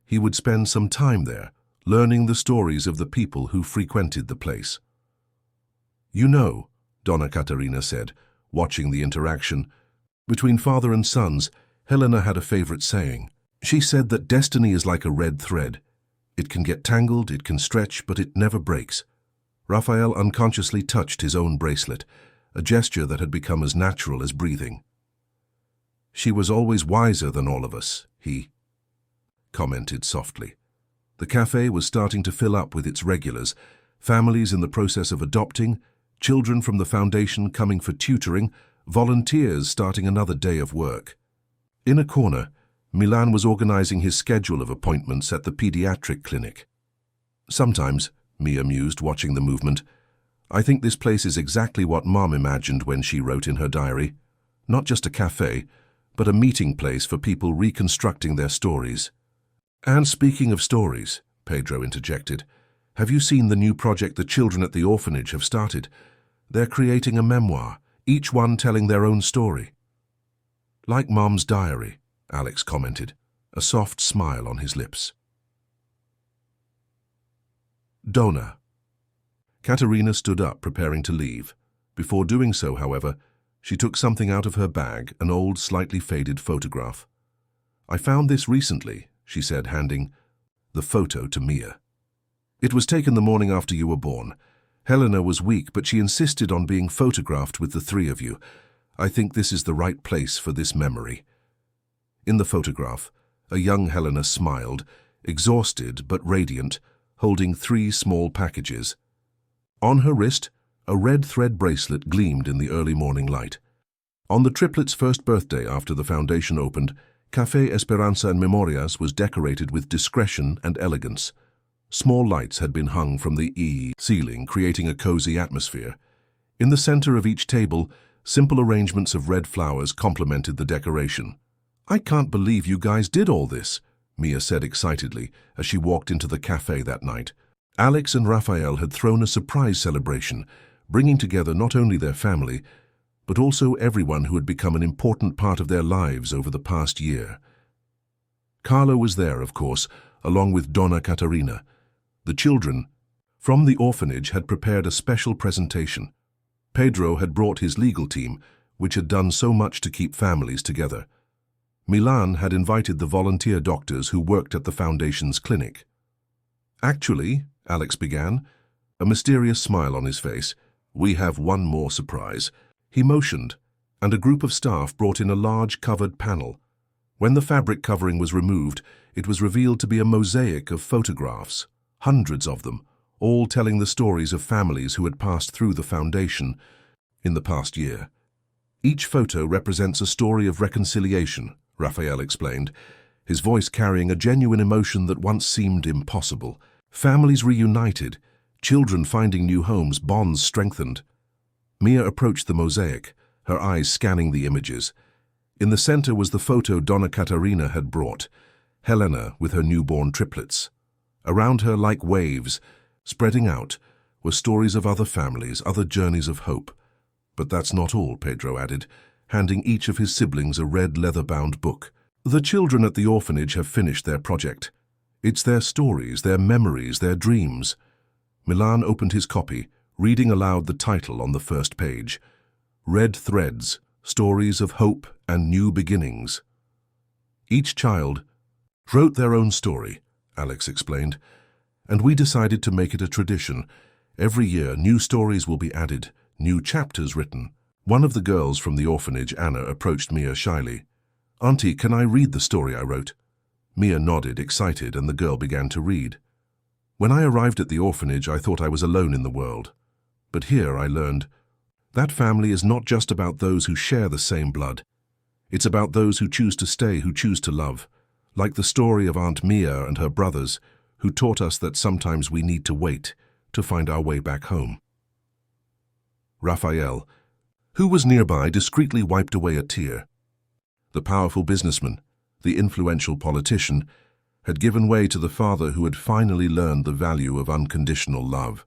he would spend some time there, learning the stories of the people who frequented the place. You know, Donna Katerina said, watching the interaction. Between father and sons, Helena had a favorite saying. She said that destiny is like a red thread. It can get tangled, it can stretch, but it never breaks. Raphael unconsciously touched his own bracelet, a gesture that had become as natural as breathing. She was always wiser than all of us, he commented softly. The cafe was starting to fill up with its regulars, families in the process of adopting, children from the foundation coming for tutoring, volunteers starting another day of work. In a corner, Milan was organizing his schedule of appointments at the pediatric clinic. Sometimes, Mia mused, watching the movement, I think this place is exactly what Mom imagined when she wrote in her diary. Not just a cafe, but a meeting place for people reconstructing their stories. And speaking of stories, Pedro interjected, have you seen the new project the children at the orphanage have started? They're creating a memoir, each one telling their own story. Like Mom's diary, Alex commented, a soft smile on his lips. Donna. Katerina stood up, preparing to leave. Before doing so, however, she took something out of her bag, an old, slightly faded photograph. I found this recently, she said, handing the photo to Mia. It was taken the morning after you were born. Helena was weak, but she insisted on being photographed with the 3 of you. I think this is the right place for this memory. In the photograph, a young Helena smiled, exhausted but radiant, holding 3 small packages. On her wrist, a red thread bracelet gleamed in the early morning light. On the triplets' first birthday after the foundation opened, Café Esperanza and Memorias was decorated with discretion and elegance. Small lights had been hung from the ceiling, creating a cozy atmosphere. In the center of each table, simple arrangements of red flowers complemented the decoration. I can't believe you guys did all this, Mia said excitedly as she walked into the cafe that night. Alex and Raphael had thrown a surprise celebration, bringing together not only their family, but also everyone who had become an important part of their lives over the past year. Carlo was there, of course, along with Donna Katerina. The children from the orphanage had prepared a special presentation. Pedro had brought his legal team, which had done so much to keep families together. Milan had invited the volunteer doctors who worked at the foundation's clinic. Actually, Alex began, a mysterious smile on his face, we have one more surprise. He motioned, and a group of staff brought in a large covered panel. When the fabric covering was removed, it was revealed to be a mosaic of photographs, hundreds of them, all telling the stories of families who had passed through the foundation in the past year. Each photo represents a story of reconciliation, Raphael explained, his voice carrying a genuine emotion that once seemed impossible. Families reunited, children finding new homes, bonds strengthened. Mia approached the mosaic, her eyes scanning the images. In the center was the photo Donna Caterina had brought, Helena with her newborn triplets. Around her, like waves, spreading out, were stories of other families, other journeys of hope. But that's not all, Pedro added, handing each of his siblings a red leather-bound book. The children at the orphanage have finished their project. It's their stories, their memories, their dreams. Milan opened his copy, reading aloud the title on the first page. Red Threads, Stories of Hope and New Beginnings. Each child wrote their own story, Alex explained, and we decided to make it a tradition. Every year, new stories will be added, new chapters written. One of the girls from the orphanage, Anna, approached Mia shyly. "Auntie, can I read the story I wrote?" Mia nodded, excited, and the girl began to read. "When I arrived at the orphanage, I thought I was alone in the world. But here I learned that family is not just about those who share the same blood. It's about those who choose to stay, who choose to love. Like the story of Aunt Mia and her brothers, who taught us that sometimes we need to wait to find our way back home." Raphael, who was nearby, discreetly wiped away a tear. The powerful businessman, the influential politician, had given way to the father who had finally learned the value of unconditional love.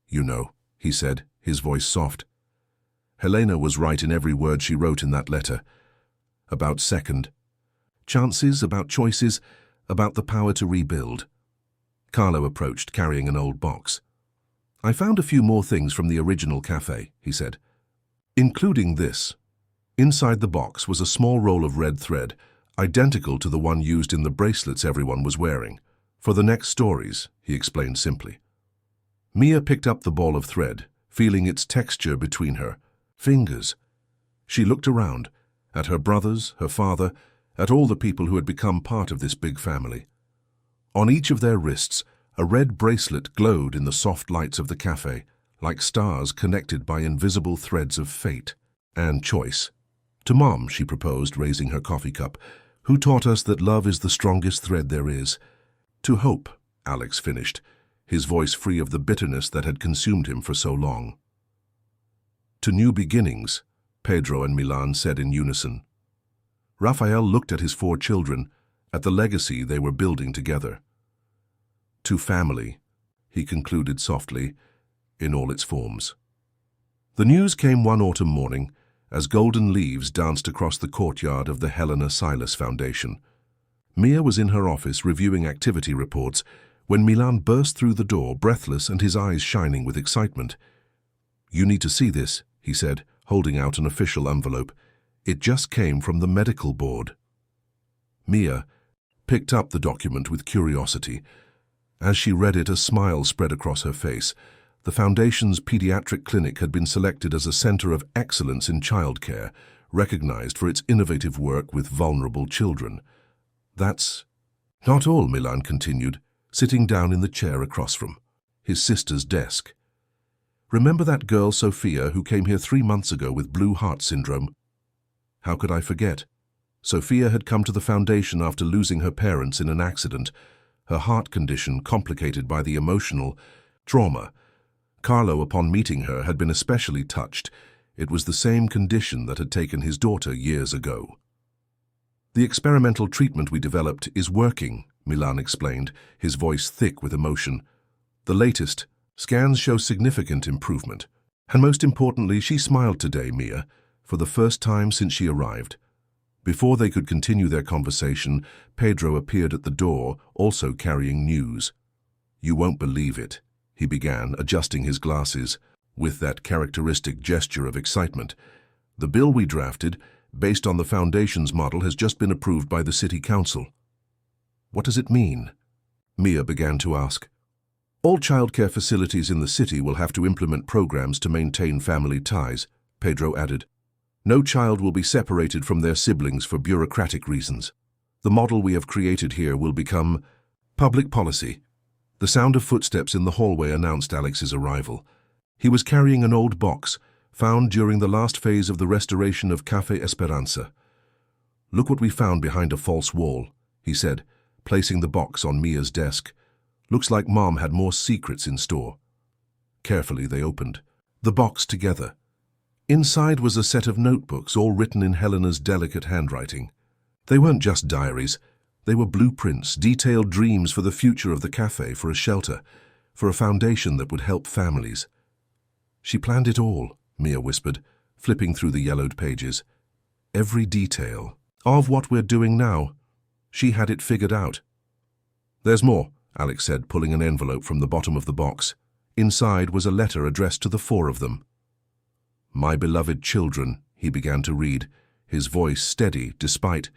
"You know," he said, his voice soft. "Helena was right in every word she wrote in that letter. About second chances, about choices, about the power to rebuild." Carlo approached, carrying an old box. "I found a few more things from the original cafe," he said, "including this." Inside the box was a small roll of red thread, identical to the one used in the bracelets everyone was wearing. "For the next stories," he explained simply. Mia picked up the ball of thread, feeling its texture between her fingers. She looked around, at her brothers, her father, at all the people who had become part of this big family. On each of their wrists, a red bracelet glowed in the soft lights of the cafe, like stars connected by invisible threads of fate and choice. "To Mom," she proposed, raising her coffee cup, "who taught us that love is the strongest thread there is." "To Hope," Alex finished, his voice free of the bitterness that had consumed him for so long. "To New Beginnings," Pedro and Milan said in unison. Raphael looked at his 4 children, at the legacy they were building together. "To Family," he concluded softly, in all its forms. The news came one autumn morning, as golden leaves danced across the courtyard of the Helena Silas Foundation. Mia was in her office reviewing activity reports when Milan burst through the door, breathless and his eyes shining with excitement. "You need to see this," he said, holding out an official envelope. "It just came from the medical board." Mia picked up the document with curiosity. As she read it, a smile spread across her face. The Foundation's pediatric clinic had been selected as a center of excellence in childcare, recognized for its innovative work with vulnerable children. "That's not all," Milan continued, sitting down in the chair across from his sister's desk. "Remember that girl, Sophia, who came here 3 months ago with blue heart syndrome?" How could I forget? Sophia had come to the Foundation after losing her parents in an accident, her heart condition complicated by the emotional trauma. Carlo, upon meeting her, had been especially touched. It was the same condition that had taken his daughter years ago. "The experimental treatment we developed is working," Milan explained, his voice thick with emotion. "The latest scans show significant improvement. And most importantly, she smiled today, Mia, for the first time since she arrived." Before they could continue their conversation, Pedro appeared at the door, also carrying news. "You won't believe it," he began, adjusting his glasses, with that characteristic gesture of excitement. "The bill we drafted, based on the Foundation's model, has just been approved by the City Council." "What does it mean?" Mia began to ask. "All childcare facilities in the city will have to implement programs to maintain family ties," Pedro added. "No child will be separated from their siblings for bureaucratic reasons. The model we have created here will become public policy." The sound of footsteps in the hallway announced Alex's arrival. He was carrying an old box, found during the last phase of the restoration of Café Esperanza. "Look what we found behind a false wall," he said, placing the box on Mia's desk. "Looks like Mom had more secrets in store." Carefully they opened. the box together. Inside was a set of notebooks, all written in Helena's delicate handwriting. They weren't just diaries. They were blueprints, detailed dreams for the future of the cafe, for a shelter, for a foundation that would help families. She planned it all, Mia whispered, flipping through the yellowed pages. Every detail of what we're doing now. She had it figured out. There's more, Alex said, pulling an envelope from the bottom of the box. Inside was a letter addressed to the four of them. My beloved children, he began to read, his voice steady despite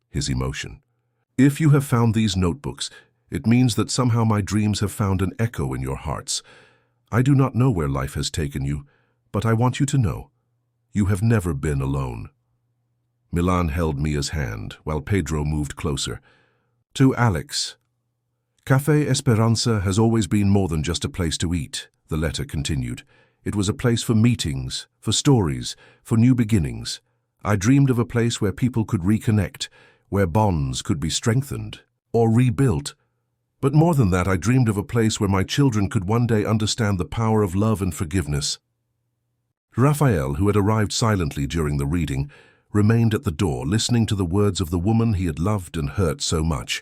his emotion. If you have found these notebooks, it means that somehow my dreams have found an echo in your hearts. I do not know where life has taken you, but I want you to know, you have never been alone. Milan held Mia's hand, while Pedro moved closer. To Alex. Café Esperanza has always been more than just a place to eat, the letter continued. It was a place for meetings, for stories, for new beginnings. I dreamed of a place where people could reconnect, where bonds could be strengthened or rebuilt. But more than that, I dreamed of a place where my children could one day understand the power of love and forgiveness. Raphael, who had arrived silently during the reading, remained at the door, listening to the words of the woman he had loved and hurt so much.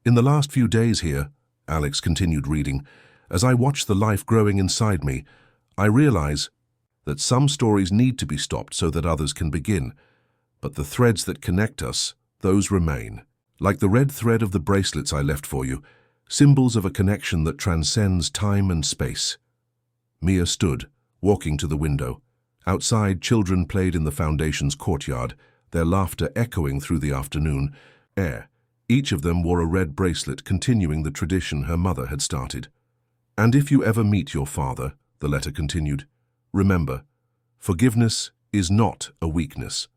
In the last few days here, Alex continued reading, as I watch the life growing inside me, I realize that some stories need to be stopped so that others can begin. But the threads that connect us, those remain. Like the red thread of the bracelets I left for you, symbols of a connection that transcends time and space. Mia stood, walking to the window. Outside, children played in the foundation's courtyard, their laughter echoing through the afternoon air. Each of them wore a red bracelet, continuing the tradition her mother had started. And if you ever meet your father, the letter continued, remember, forgiveness is not a weakness.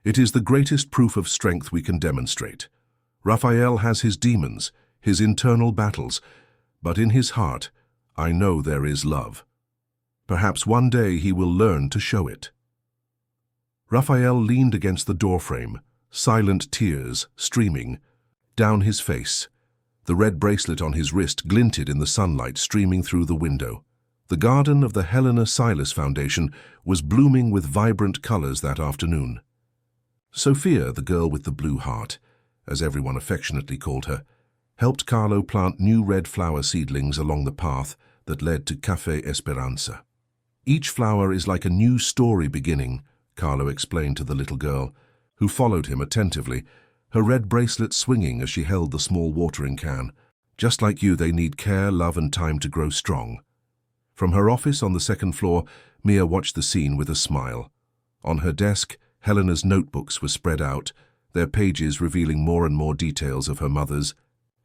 It is the greatest proof of strength we can demonstrate. Raphael has his demons, his internal battles, but in his heart, I know there is love. Perhaps one day he will learn to show it. Raphael leaned against the doorframe, silent tears streaming down his face. The red bracelet on his wrist glinted in the sunlight streaming through the window. The garden of the Helena Silas Foundation was blooming with vibrant colors that afternoon. Sophia, the girl with the blue heart, as everyone affectionately called her, helped Carlo plant new red flower seedlings along the path that led to Café Esperanza. Each flower is like a new story beginning, Carlo explained to the little girl, who followed him attentively, her red bracelet swinging as she held the small watering can. Just like you, they need care, love, and time to grow strong. From her office on the second floor, Mia watched the scene with a smile. On her desk, Helena's notebooks were spread out, their pages revealing more and more details of her mother's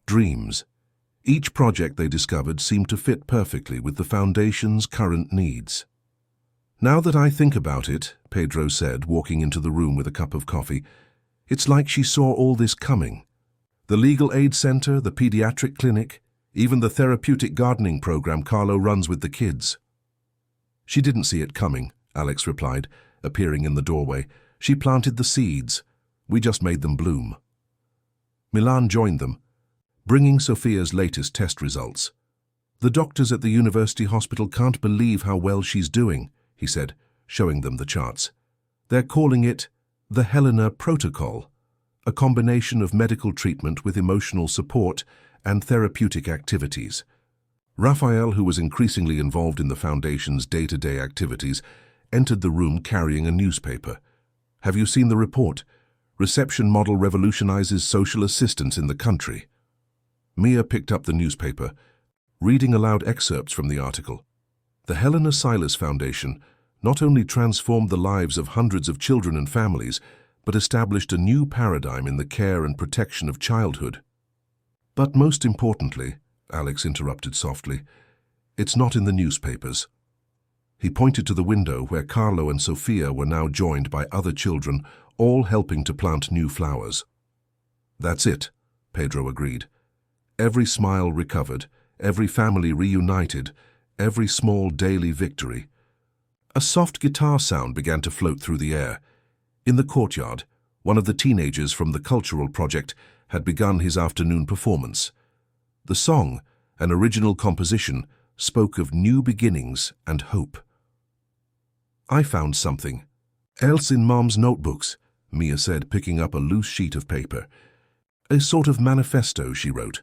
dreams. Each project they discovered seemed to fit perfectly with the foundation's current needs. Now that I think about it, Pedro said, walking into the room with a cup of coffee, it's like she saw all this coming. The legal aid center, the pediatric clinic, even the therapeutic gardening program Carlo runs with the kids. She didn't see it coming, Alex replied, appearing in the doorway. She planted the seeds. We just made them bloom. Milan joined them, bringing Sophia's latest test results. The doctors at the university hospital can't believe how well she's doing, he said, showing them the charts. They're calling it the Helena Protocol, a combination of medical treatment with emotional support and therapeutic activities. Raphael, who was increasingly involved in the foundation's day-to-day activities, entered the room carrying a newspaper. Have you seen the report? Reception model revolutionizes social assistance in the country. Mia picked up the newspaper, reading aloud excerpts from the article. The Helena Silas Foundation not only transformed the lives of hundreds of children and families, but established a new paradigm in the care and protection of childhood. But most importantly, Alex interrupted softly, it's not in the newspapers. He pointed to the window where Carlo and Sophia were now joined by other children, all helping to plant new flowers. That's it, Pedro agreed. Every smile recovered, every family reunited, every small daily victory. A soft guitar sound began to float through the air. In the courtyard, one of the teenagers from the cultural project had begun his afternoon performance. The song, an original composition, spoke of new beginnings and hope. "I found something else in Mom's notebooks," Mia said, picking up a loose sheet of paper. "A sort of manifesto," she wrote.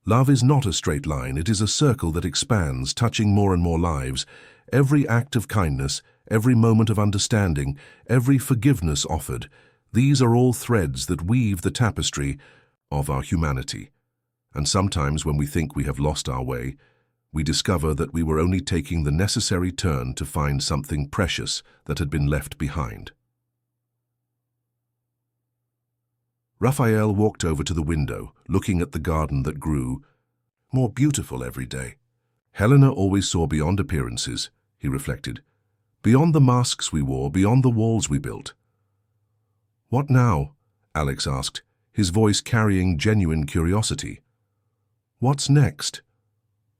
"Love is not a straight line, it is a circle that expands, touching more and more lives. Every act of kindness, every moment of understanding, every forgiveness offered, these are all threads that weave the tapestry of our humanity. And sometimes when we think we have lost our way, we discover that we were only taking the necessary turn to find something precious that had been left behind." Raphael walked over to the window, looking at the garden that grew more beautiful every day. Helena always saw beyond appearances, he reflected. Beyond the masks we wore, beyond the walls we built. "What now?" Alex asked, his voice carrying genuine curiosity. "What's next?"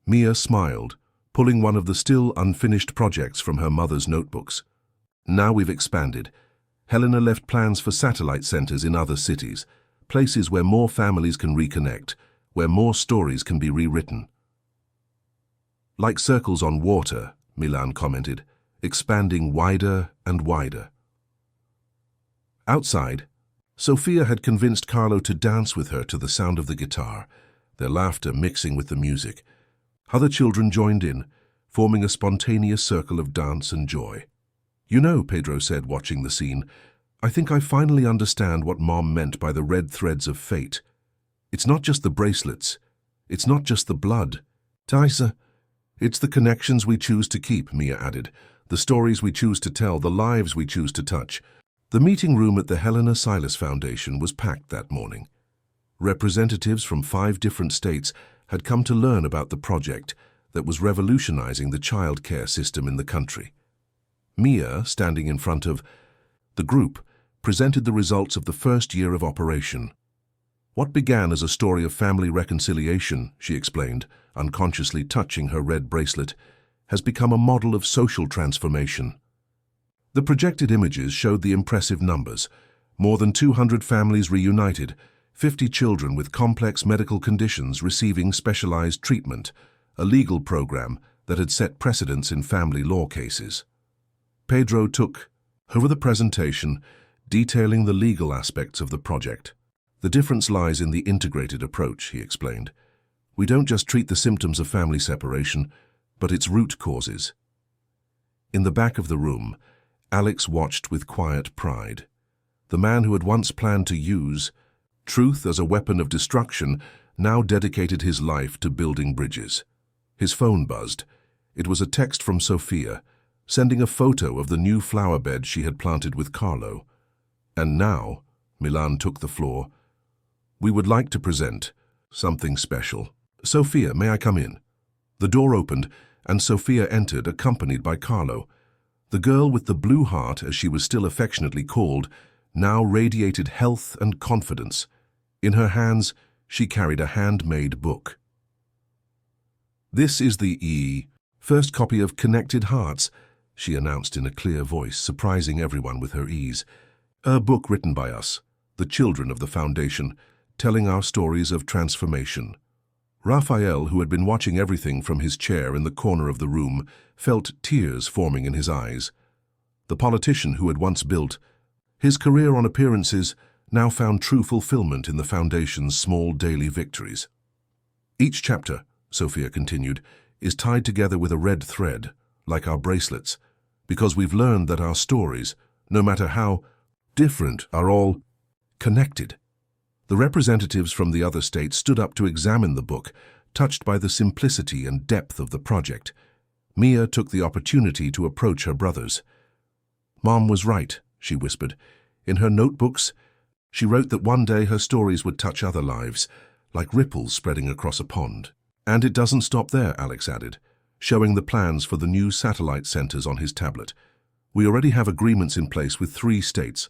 Mia smiled, pulling one of the still unfinished projects from her mother's notebooks. "Now we've expanded. Helena left plans for satellite centers in other cities, places where more families can reconnect, where more stories can be rewritten." "Like circles on water," Milan commented, expanding wider and wider. Outside, Sophia had convinced Carlo to dance with her to the sound of the guitar, their laughter mixing with the music. Other children joined in, forming a spontaneous circle of dance and joy. "You know," Pedro said, watching the scene, "I think I finally understand what Mom meant by the red threads of fate. It's not just the bracelets. It's not just the blood. Taisa, it's the connections we choose to keep," Mia added. "The stories we choose to tell, the lives we choose to touch." The meeting room at the Helena Silas Foundation was packed that morning. Representatives from 5 different states had come to learn about the project that was revolutionizing the child care system in the country. Mia, standing in front of the group, presented the results of the first year of operation. "What began as a story of family reconciliation," she explained, unconsciously touching her red bracelet, "has become a model of social transformation." The projected images showed the impressive numbers. More than 200 families reunited, 50 children with complex medical conditions receiving specialized treatment, a legal program that had set precedents in family law cases. Pedro took over the presentation, detailing the legal aspects of the project. "The difference lies in the integrated approach," he explained. "We don't just treat the symptoms of family separation, but its root causes." In the back of the room, Alex watched with quiet pride. The man who had once planned to use truth as a weapon of destruction now dedicated his life to building bridges. His phone buzzed. It was a text from Sophia, sending a photo of the new flower bed she had planted with Carlo. "And now," Milan took the floor, "we would like to present something special. Sophia, may I come in?" The door opened, and Sophia entered, accompanied by Carlo. The girl with the blue heart, as she was still affectionately called, now radiated health and confidence. In her hands, she carried a handmade book. "This is the first copy of Connected Hearts," she announced in a clear voice, surprising everyone with her ease. "A book written by us, the children of the Foundation, telling our stories of transformation." Raphael, who had been watching everything from his chair in the corner of the room, felt tears forming in his eyes. The politician who had once built his career on appearances now found true fulfillment in the Foundation's small daily victories. "Each chapter," Sophia continued, "is tied together with a red thread, like our bracelets, because we've learned that our stories, no matter how different, are all connected." The representatives from the other states stood up to examine the book, touched by the simplicity and depth of the project. Mia took the opportunity to approach her brothers. "Mom was right," she whispered. "In her notebooks, she wrote that one day her stories would touch other lives, like ripples spreading across a pond." "And it doesn't stop there," Alex added, showing the plans for the new satellite centers on his tablet. "We already have agreements in place with 3 states.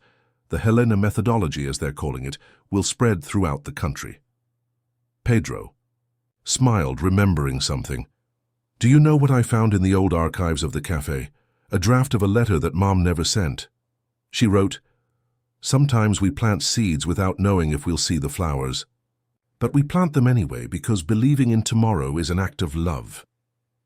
The Helena methodology, as they're calling it, will spread throughout the country." Pedro smiled, remembering something. "Do you know what I found in the old archives of the cafe? A draft of a letter that Mom never sent. She wrote, 'Sometimes we plant seeds without knowing if we'll see the flowers. But we plant them anyway because believing in tomorrow is an act of love.'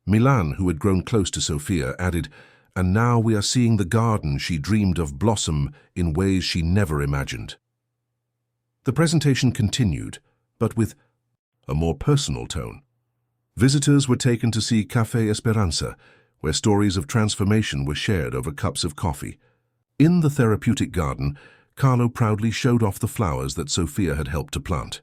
Milan, who had grown close to Sophia, added, "And now we are seeing the garden she dreamed of blossom in ways she never imagined." The presentation continued, but with a more personal tone. Visitors were taken to see Café Esperanza, where stories of transformation were shared over cups of coffee. In the therapeutic garden, Carlo proudly showed off the flowers that Sophia had helped to plant.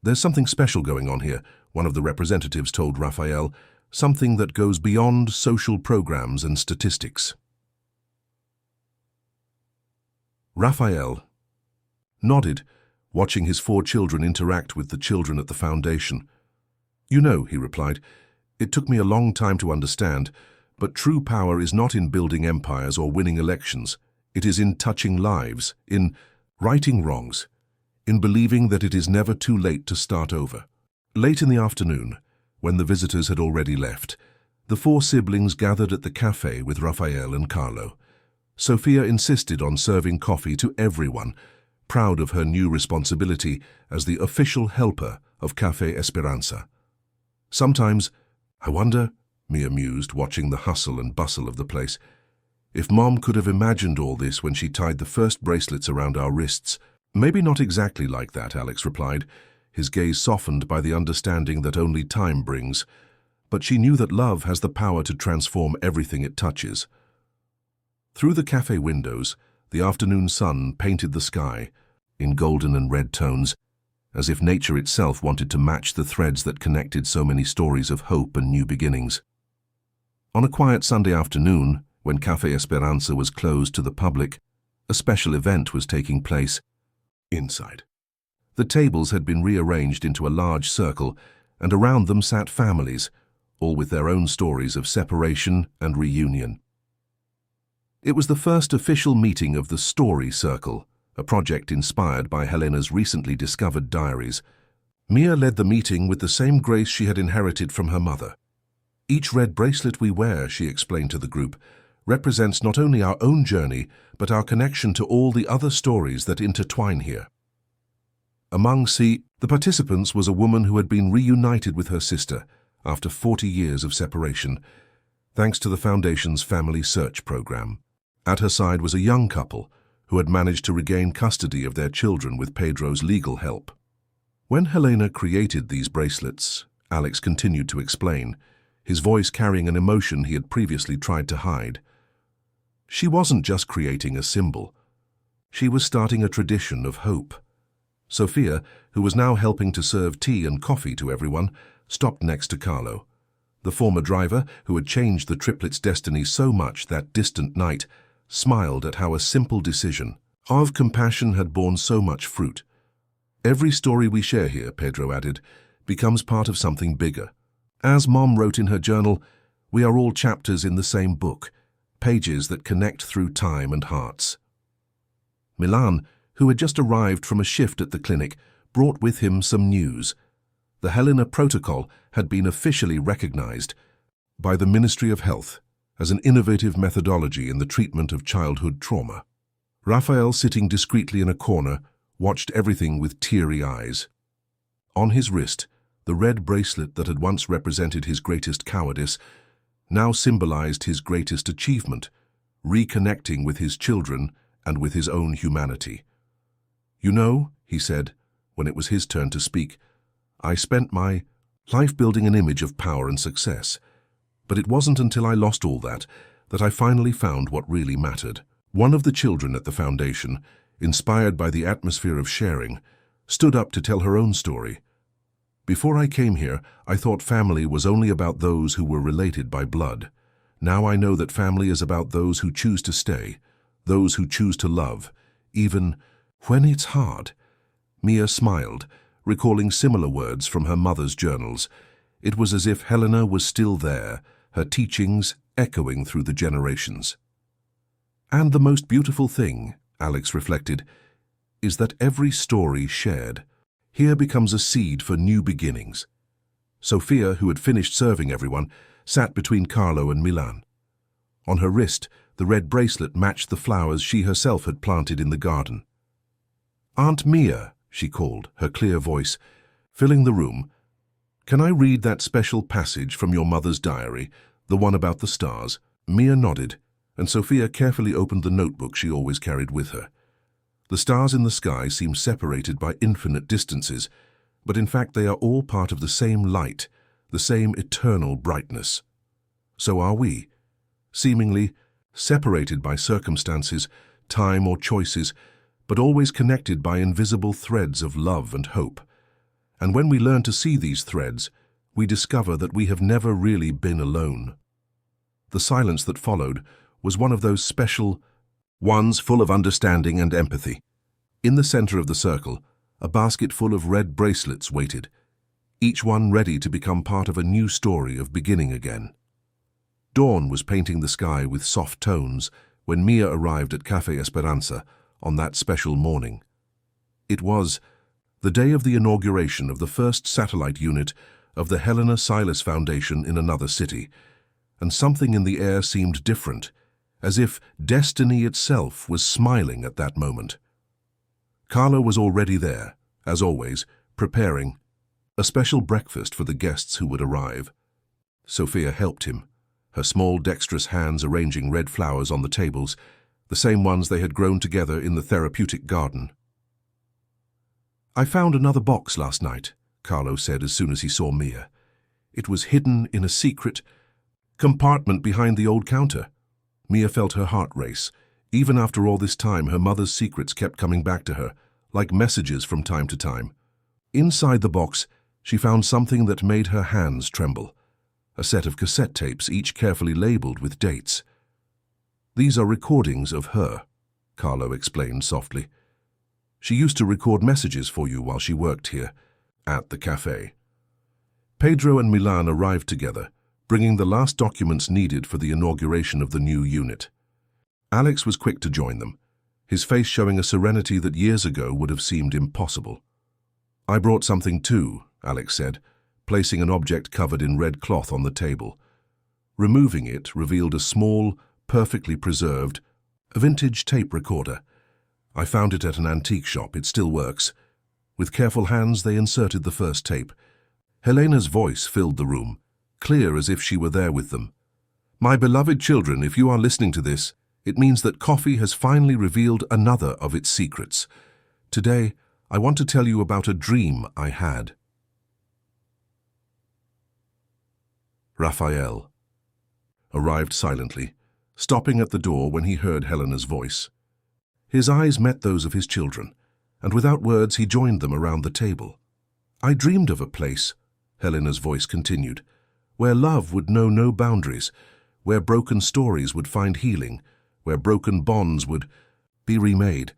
"There's something special going on here," one of the representatives told Raphael, "something that goes beyond social programs and statistics." Raphael nodded, watching his 4 children interact with the children at the foundation. "You know," he replied, "it took me a long time to understand, but true power is not in building empires or winning elections. It is in touching lives, in righting wrongs, in believing that it is never too late to start over." Late in the afternoon, when the visitors had already left, the 4 siblings gathered at the cafe with Raphael and Carlo. Sophia insisted on serving coffee to everyone, proud of her new responsibility as the official helper of Café Esperanza. "Sometimes, I wonder," Mia mused, watching the hustle and bustle of the place, "if Mom could have imagined all this when she tied the first bracelets around our wrists." "Maybe not exactly like that," Alex replied, his gaze softened by the understanding that only time brings. But she knew that love has the power to transform everything it touches. Through the cafe windows, the afternoon sun painted the sky in golden and red tones, as if nature itself wanted to match the threads that connected so many stories of hope and new beginnings. On a quiet Sunday afternoon, when Café Esperanza was closed to the public, a special event was taking place inside. The tables had been rearranged into a large circle, and around them sat families, all with their own stories of separation and reunion. It was the first official meeting of the Story Circle, a project inspired by Helena's recently discovered diaries. Mia led the meeting with the same grace she had inherited from her mother. "Each red bracelet we wear," she explained to the group, "represents not only our own journey, but our connection to all the other stories that intertwine here." Among the participants was a woman who had been reunited with her sister after 40 years of separation, thanks to the Foundation's Family Search program. At her side was a young couple who had managed to regain custody of their children with Pedro's legal help. When Helena created these bracelets, Alex continued to explain, his voice carrying an emotion he had previously tried to hide. She wasn't just creating a symbol. She was starting a tradition of hope. Sophia, who was now helping to serve tea and coffee to everyone, stopped next to Carlo. The former driver, who had changed the triplets' destiny so much that distant night, smiled at how a simple decision of compassion had borne so much fruit. "Every story we share here," Pedro added, "becomes part of something bigger. As Mom wrote in her journal, we are all chapters in the same book, pages that connect through time and hearts." Milan, who had just arrived from a shift at the clinic, brought with him some news. The Helena Protocol had been officially recognized by the Ministry of Health as an innovative methodology in the treatment of childhood trauma. Raphael, sitting discreetly in a corner, watched everything with teary eyes. On his wrist, the red bracelet that had once represented his greatest cowardice now symbolized his greatest achievement, reconnecting with his children and with his own humanity. "You know," he said, when it was his turn to speak, "I spent my life building an image of power and success. But it wasn't until I lost all that I finally found what really mattered." One of the children at the foundation, inspired by the atmosphere of sharing, stood up to tell her own story. "Before I came here, I thought family was only about those who were related by blood. Now I know that family is about those who choose to stay, those who choose to love, even when it's hard." Mia smiled, recalling similar words from her mother's journals. It was as if Helena was still there, her teachings echoing through the generations. "And the most beautiful thing," Alex reflected, "is that every story shared here becomes a seed for new beginnings." Sophia, who had finished serving everyone, sat between Carlo and Milan. On her wrist, the red bracelet matched the flowers she herself had planted in the garden. "Aunt Mia," she called, her clear voice filling the room. Can I read that special passage from your mother's diary, the one about the stars? Mia nodded, and Sophia carefully opened the notebook she always carried with her. The stars in the sky seem separated by infinite distances, but in fact they are all part of the same light, the same eternal brightness. So are we, seemingly separated by circumstances, time or choices, but always connected by invisible threads of love and hope. And when we learn to see these threads, we discover that we have never really been alone. The silence that followed was one of those special ones full of understanding and empathy. In the center of the circle, a basket full of red bracelets waited, each one ready to become part of a new story of beginning again. Dawn was painting the sky with soft tones when Mia arrived at Café Esperanza on that special morning. It was the day of the inauguration of the first satellite unit of the Helena Silas Foundation in another city, and something in the air seemed different, as if destiny itself was smiling at that moment. Carlo was already there, as always, preparing a special breakfast for the guests who would arrive. Sophia helped him, her small dexterous hands arranging red flowers on the tables, the same ones they had grown together in the therapeutic garden. "I found another box last night," Carlo said as soon as he saw Mia. "It was hidden in a secret compartment behind the old counter." Mia felt her heart race. Even after all this time, her mother's secrets kept coming back to her, like messages from time to time. Inside the box, she found something that made her hands tremble. A set of cassette tapes, each carefully labeled with dates. "These are recordings of her," Carlo explained softly. "She used to record messages for you while she worked here, at the cafe." Pedro and Milan arrived together, bringing the last documents needed for the inauguration of the new unit. Alex was quick to join them, his face showing a serenity that years ago would have seemed impossible. "I brought something too," Alex said, placing an object covered in red cloth on the table. Removing it revealed a small, perfectly preserved, vintage tape recorder. "I found it at an antique shop. It still works." With careful hands, they inserted the first tape. Helena's voice filled the room, clear as if she were there with them. "My beloved children, if you are listening to this, it means that coffee has finally revealed another of its secrets. Today, I want to tell you about a dream I had." Raphael arrived silently, stopping at the door when he heard Helena's voice. His eyes met those of his children, and without words he joined them around the table. "I dreamed of a place," Helena's voice continued, "where love would know no boundaries, where broken stories would find healing, where broken bonds would be remade.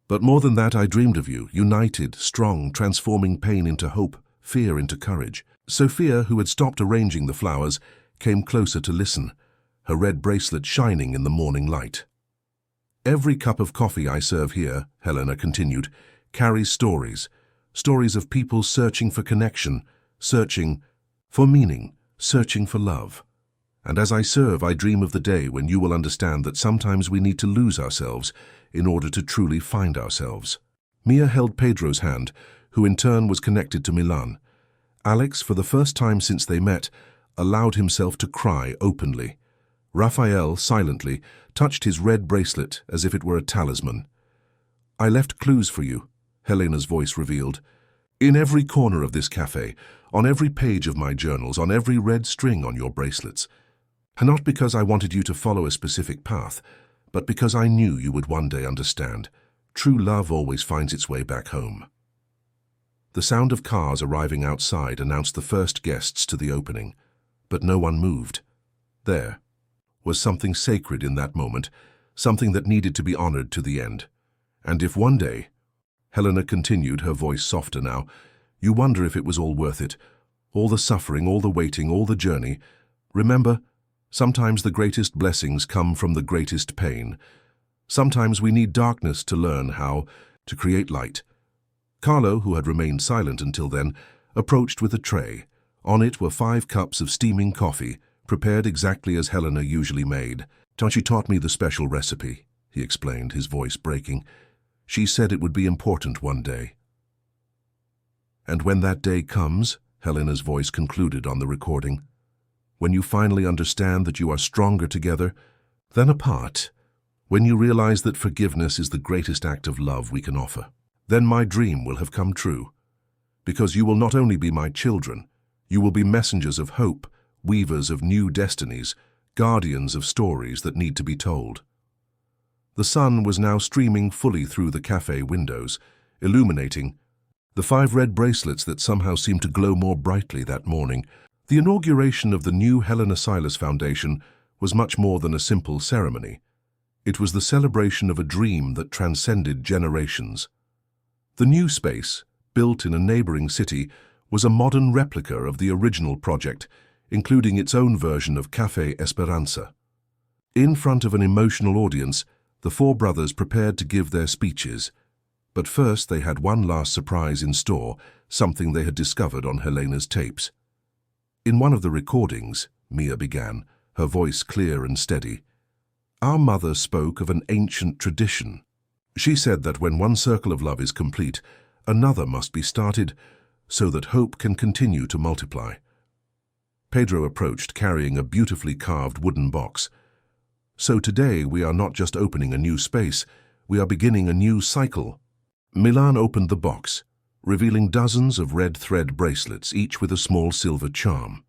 But more than that, I dreamed of you, united, strong, transforming pain into hope, fear into courage." Sophia, who had stopped arranging the flowers, came closer to listen, her red bracelet shining in the morning light. "Every cup of coffee I serve here," Helena continued, "carries stories, stories of people searching for connection, searching for meaning, searching for love. And as I serve, I dream of the day when you will understand that sometimes we need to lose ourselves in order to truly find ourselves." Mia held Pedro's hand, who in turn was connected to Milan. Alex, for the first time since they met, allowed himself to cry openly. Raphael, silently, touched his red bracelet as if it were a talisman. "I left clues for you," Helena's voice revealed. "In every corner of this cafe, on every page of my journals, on every red string on your bracelets. And not because I wanted you to follow a specific path, but because I knew you would one day understand. True love always finds its way back home." The sound of cars arriving outside announced the first guests to the opening, but no one moved. There was something sacred in that moment, something that needed to be honored to the end. And if one day, Helena continued, her voice softer now, you wonder if it was all worth it, all the suffering, all the waiting, all the journey, remember, sometimes the greatest blessings come from the greatest pain. Sometimes we need darkness to learn how to create light. Carlo, who had remained silent until then, approached with a tray. On it were 5 cups of steaming coffee, prepared exactly as Helena usually made. "She taught me the special recipe," he explained, his voice breaking. "She said it would be important one day." "And when that day comes," Helena's voice concluded on the recording. When you finally understand that you are stronger together than apart, when you realize that forgiveness is the greatest act of love we can offer, then my dream will have come true. Because you will not only be my children, you will be messengers of hope, weavers of new destinies, guardians of stories that need to be told. The sun was now streaming fully through the cafe windows, illuminating the 5 red bracelets that somehow seemed to glow more brightly that morning. The inauguration of the new Helena Silas Foundation was much more than a simple ceremony. It was the celebration of a dream that transcended generations. The new space, built in a neighboring city, was a modern replica of the original project, including its own version of Café Esperanza. In front of an emotional audience, the 4 brothers prepared to give their speeches. But first they had one last surprise in store, something they had discovered on Helena's tapes. In one of the recordings, Mia began, her voice clear and steady. Our mother spoke of an ancient tradition. She said that when one circle of love is complete, another must be started so that hope can continue to multiply. Pedro approached, carrying a beautifully carved wooden box. So today we are not just opening a new space, we are beginning a new cycle. Milan opened the box, revealing dozens of red thread bracelets, each with a small silver charm.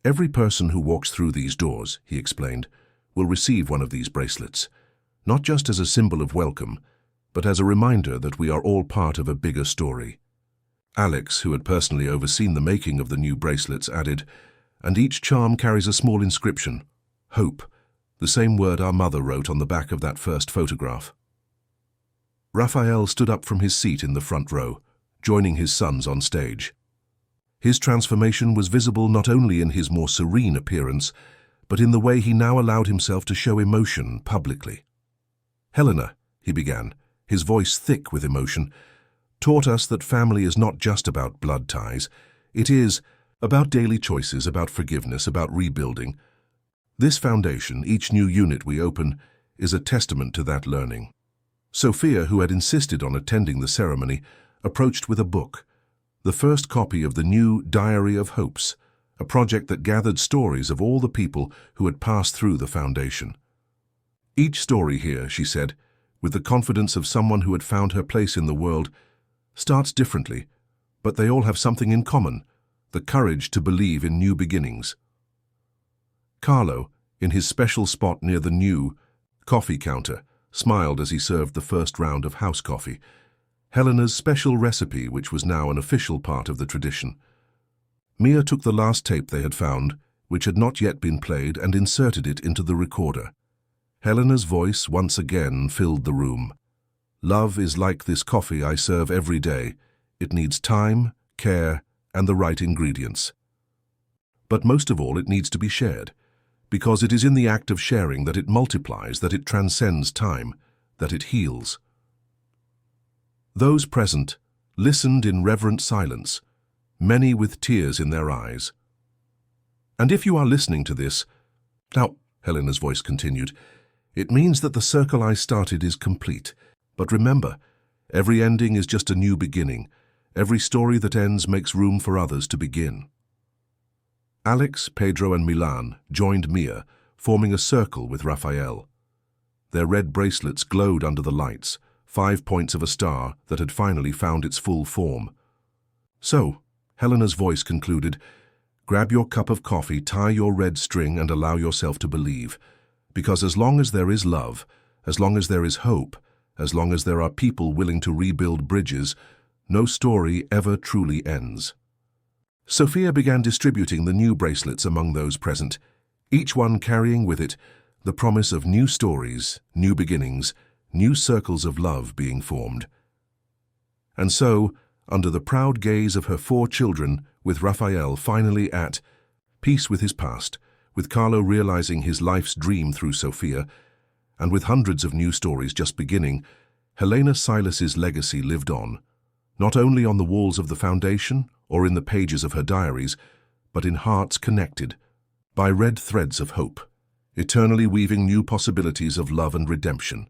Every person who walks through these doors, he explained, will receive one of these bracelets, not just as a symbol of welcome, but as a reminder that we are all part of a bigger story. Alex, who had personally overseen the making of the new bracelets, added, and each charm carries a small inscription, hope, the same word our mother wrote on the back of that first photograph. Raphael stood up from his seat in the front row, joining his sons on stage. His transformation was visible not only in his more serene appearance, but in the way he now allowed himself to show emotion publicly. Helena, he began, his voice thick with emotion, taught us that family is not just about blood ties. It is about daily choices, about forgiveness, about rebuilding. This foundation, each new unit we open, is a testament to that learning. Sophia, who had insisted on attending the ceremony, approached with a book, the first copy of the new Diary of Hopes, a project that gathered stories of all the people who had passed through the foundation. Each story here, she said, with the confidence of someone who had found her place in the world, starts differently, but they all have something in common, the courage to believe in new beginnings. Carlo, in his special spot near the new coffee counter, smiled as he served the first round of house coffee, Helena's special recipe, which was now an official part of the tradition. Mia took the last tape they had found, which had not yet been played, and inserted it into the recorder. Helena's voice once again filled the room. Love is like this coffee I serve every day. It needs time, care, and the right ingredients. But most of all, it needs to be shared, because it is in the act of sharing that it multiplies, that it transcends time, that it heals. Those present listened in reverent silence, many with tears in their eyes. And if you are listening to this, now, Helena's voice continued, it means that the circle I started is complete. But remember, every ending is just a new beginning. Every story that ends makes room for others to begin. Alex, Pedro, and Milan joined Mia, forming a circle with Raphael. Their red bracelets glowed under the lights, 5 points of a star that had finally found its full form. So, Helena's voice concluded, grab your cup of coffee, tie your red string, and allow yourself to believe. Because as long as there is love, as long as there is hope, as long as there are people willing to rebuild bridges, no story ever truly ends. Sophia began distributing the new bracelets among those present, each one carrying with it the promise of new stories, new beginnings, new circles of love being formed. And so, under the proud gaze of her 4 children, with Raphael finally at peace with his past, with Carlo realizing his life's dream through Sophia, and with hundreds of new stories just beginning, Helena Silas's legacy lived on, not only on the walls of the foundation or in the pages of her diaries, but in hearts connected by red threads of hope, eternally weaving new possibilities of love and redemption.